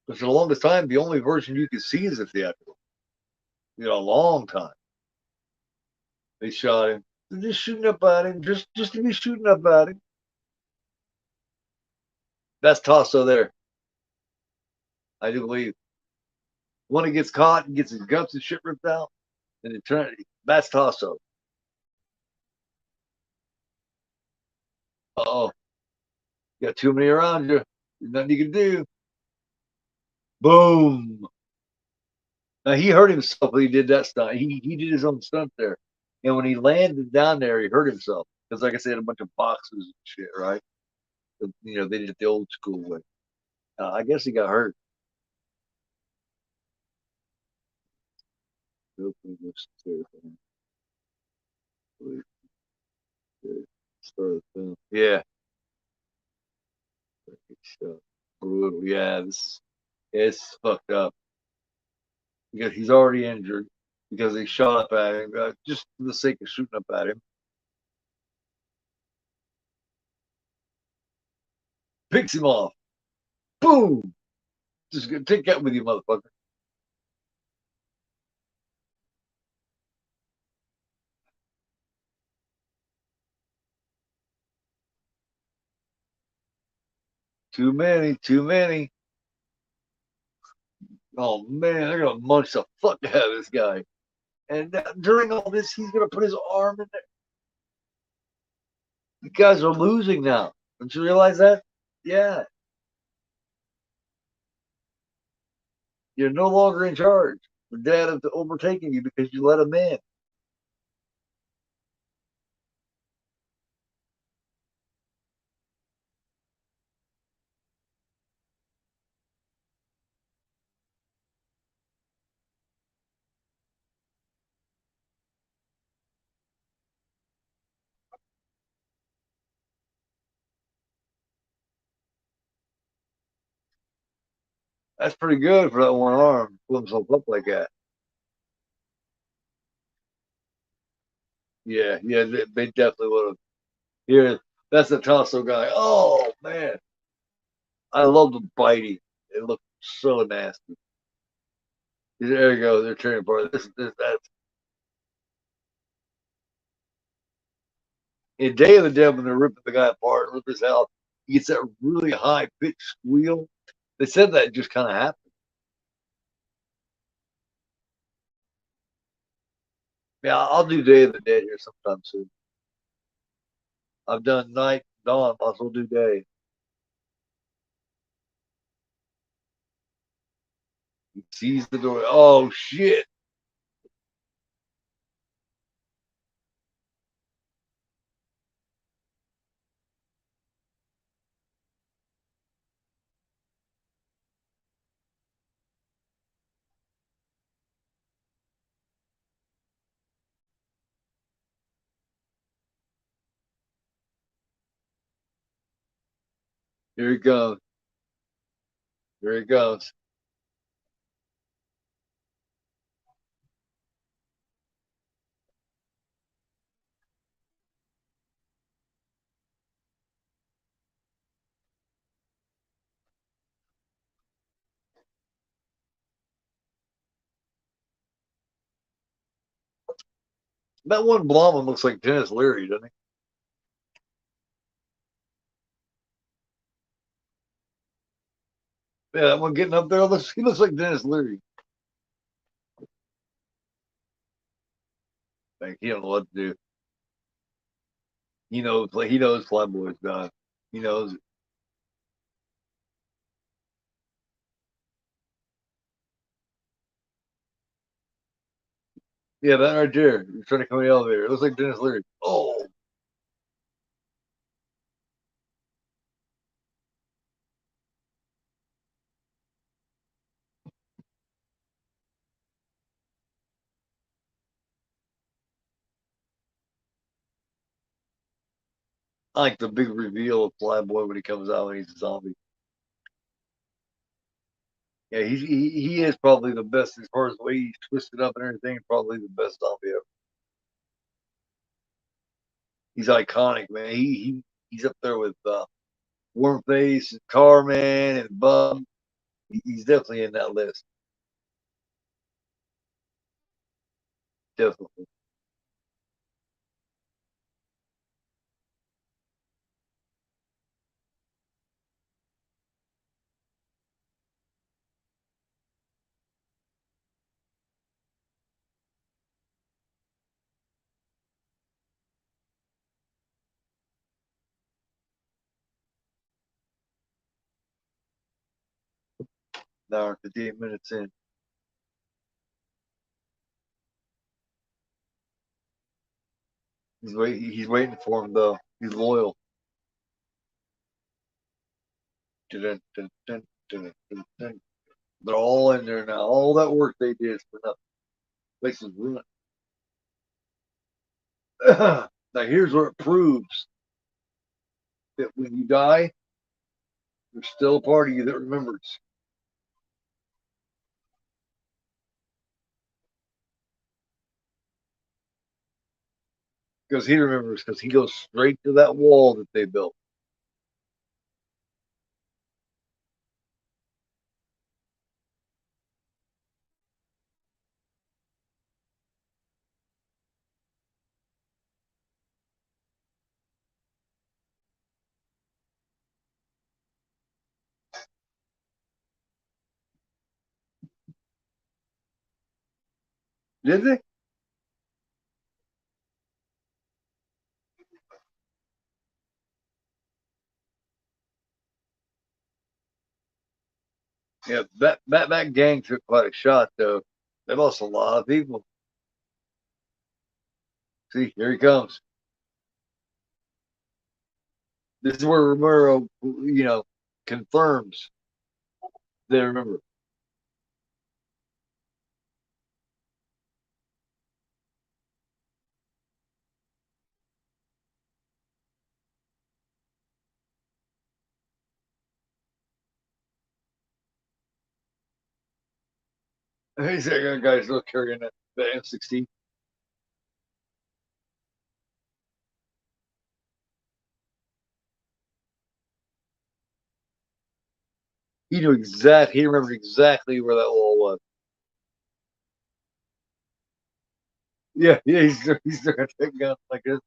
But for the longest time, the only version you could see is the theatrical. A long time. They shot him. They're just shooting up at him, just to be shooting up at him. That's Tasso there. I do believe. When he gets caught and gets his guts and shit ripped out, and eternity. That's Tasso. Uh-oh. You got too many around you. There's nothing you can do. Boom. Now he hurt himself when he did that stunt. He did his own stunt there. And when he landed down there, he hurt himself. Because like I said, a bunch of boxes and shit, right? They did it the old school way. I guess he got hurt. Yeah. Brutal. Yeah, it's fucked up. Because he's already injured because they shot up at him just for the sake of shooting up at him. Picks him off. Boom! Just gonna take that with you, motherfucker. Too many, too many. Oh man, they're gonna munch the fuck out of this guy. And during all this, he's gonna put his arm in there. You guys are losing now. Don't you realize that? Yeah, you're no longer in charge. The dad is overtaking you because you let him in. That's pretty good for that one arm. Pull himself up like that. Yeah, yeah, they definitely would have. Here, that's the Tasso guy. Oh man, I love the bitey. It looked so nasty. There you go. They're tearing apart. That's in Day of the Dead when they're ripping the guy apart, rip his health. He gets that really high pitched squeal. They said that just kind of happened. Yeah, I'll do Day of the Dead here sometime soon. I've done night, dawn. I'll also do day. He sees the door. Oh shit! Here he goes. Here he goes. That one blonde one looks like Dennis Leary, doesn't he? Yeah, that one getting up there he looks like Dennis Leary. Like he don't know what to do. He knows Flyboy's gone. He knows it. Yeah, that right there. He's trying to come in the elevator. It looks like Dennis Leary. Oh, I like the big reveal of Flyboy when he comes out when he's a zombie. Yeah, he is probably the best as far as the way he's twisted up and everything. Probably the best zombie ever. He's iconic, man. He's up there with Warmface and Carman and Bum. He's definitely in that list. Definitely. An hour and 58 minutes in. He's waiting for him though. He's loyal. Dun, dun, dun, dun, dun, dun. They're all in there now. All that work they did is for nothing. Place is ruined. Now here's where it proves that when you die, there's still a part of you that remembers. Because he remembers, because he goes straight to that wall that they built. Did they? Yeah, that gang took quite a shot though. They lost a lot of people. See, here he comes. This is where Romero, confirms they remember. He's that guy's still carrying the M16. He remembered exactly where that wall was. Yeah, yeah, he's there to take guns like this.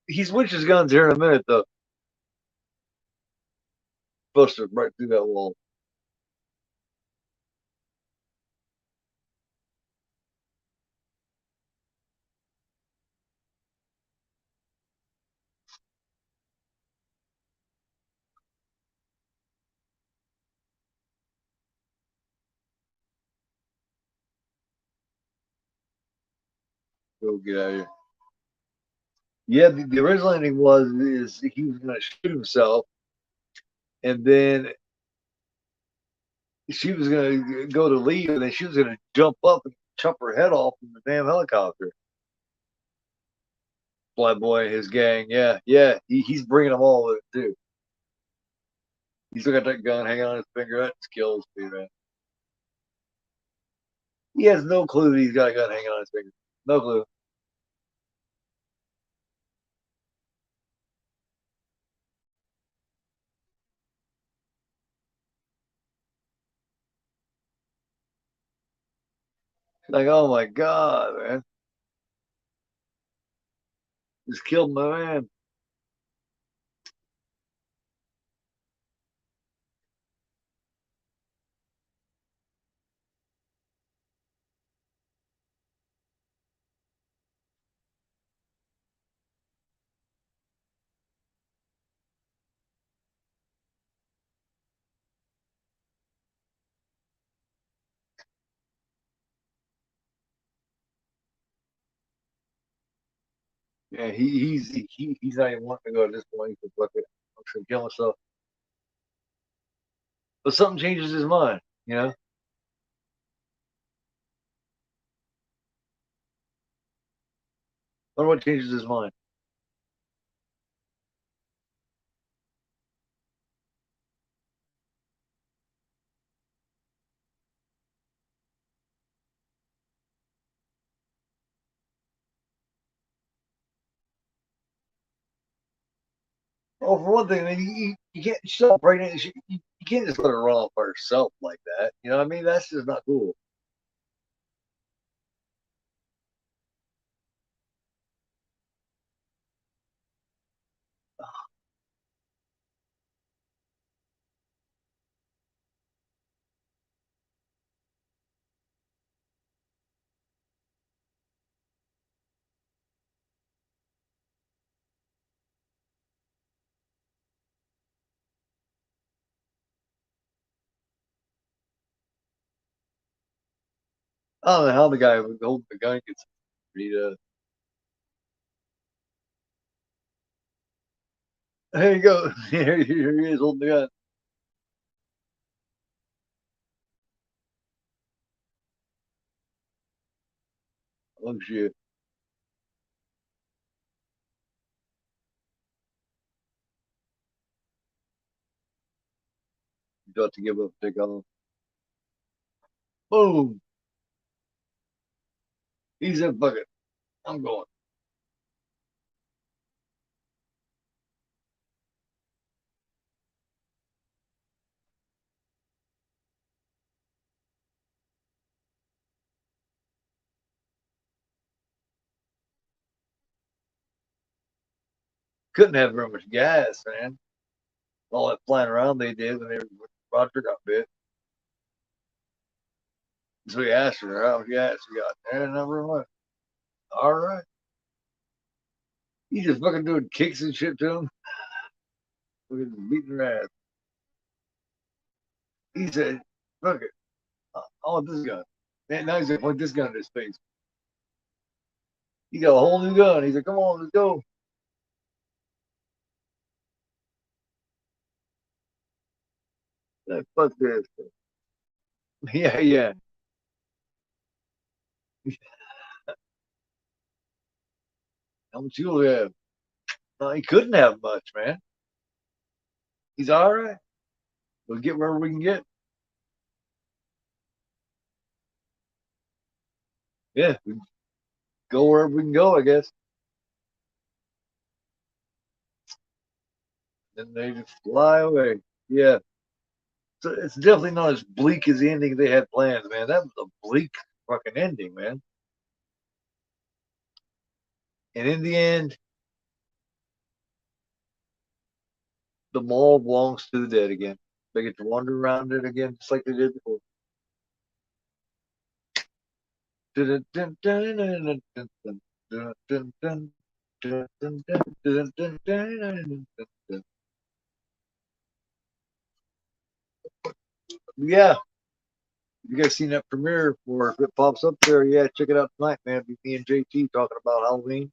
He switches guns here in a minute though. Buster right through that wall. Oh, get out of here. Yeah, the original ending is he was going to shoot himself, and then she was going to go to leave, and then she was going to jump up and chop her head off from the damn helicopter. Black Boy and his gang, yeah, he's bringing them all with it too. He's still got that gun hanging on his finger. That kills me, man. He has no clue that he's got a gun hanging on his finger. No clue. Like, oh my god, man, just killed my man. Yeah, he's not even wanting to go at this point. He's like, I'm just gonna kill myself. But something changes his mind, you know. I wonder what changes his mind. Well, for one thing, I mean, you can't stop pregnant. You can't just let her run off by herself like that. You know what I mean? That's just not cool. I don't know how the guy with holding the gun gets beat up. There you go. Here he is holding the gun. Oh shit! You got to give up. Take off. Boom! He's in bucket. I'm going. Couldn't have very much gas, man. All that flying around they did when Roger got bit. So he asked her how much gas you got. And number one. All right. He just fucking doing kicks and shit to him. Fucking beating her ass. He said, fuck it. I want this gun. And now he's gonna point this gun in his face. He got a whole new gun. He's like, come on, let's go. Like, fuck this. Yeah, yeah. How much you have? No, he couldn't have much, man. He's all right. We'll get wherever we can get. Yeah, we go wherever we can go, I guess. Then they just fly away. Yeah. So it's definitely not as bleak as the ending they had planned, man. That was a bleak fucking ending, man. And in the end, the mall belongs to the dead again. They get to wander around it again, just like they did before. Yeah, You guys seen that premiere, or if it pops up there, yeah, check it out tonight, man. Be me and JT talking about Halloween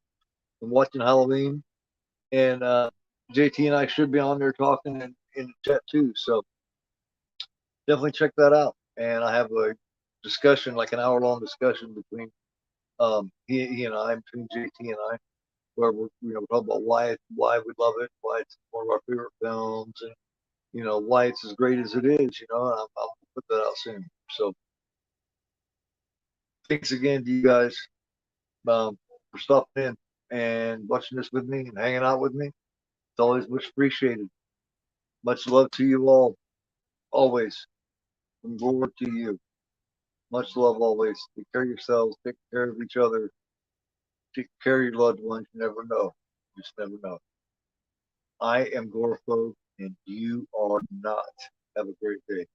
and watching Halloween, and JT and I should be on there talking in the chat too. So definitely check that out. And I have a discussion, like an hour-long discussion between he and I, between JT and I, where we're talking about why we love it, why it's one of our favorite films, and why it's as great as it is. And I'll put that out soon. So thanks again to you guys for stopping in and watching this with me and hanging out with me. It's always much appreciated. Much love to you all, always. From Lord to you. Much love always. Take care of yourselves. Take care of each other. Take care of your loved ones. You never know. You just never know. I am Gorpho, and you are not. Have a great day.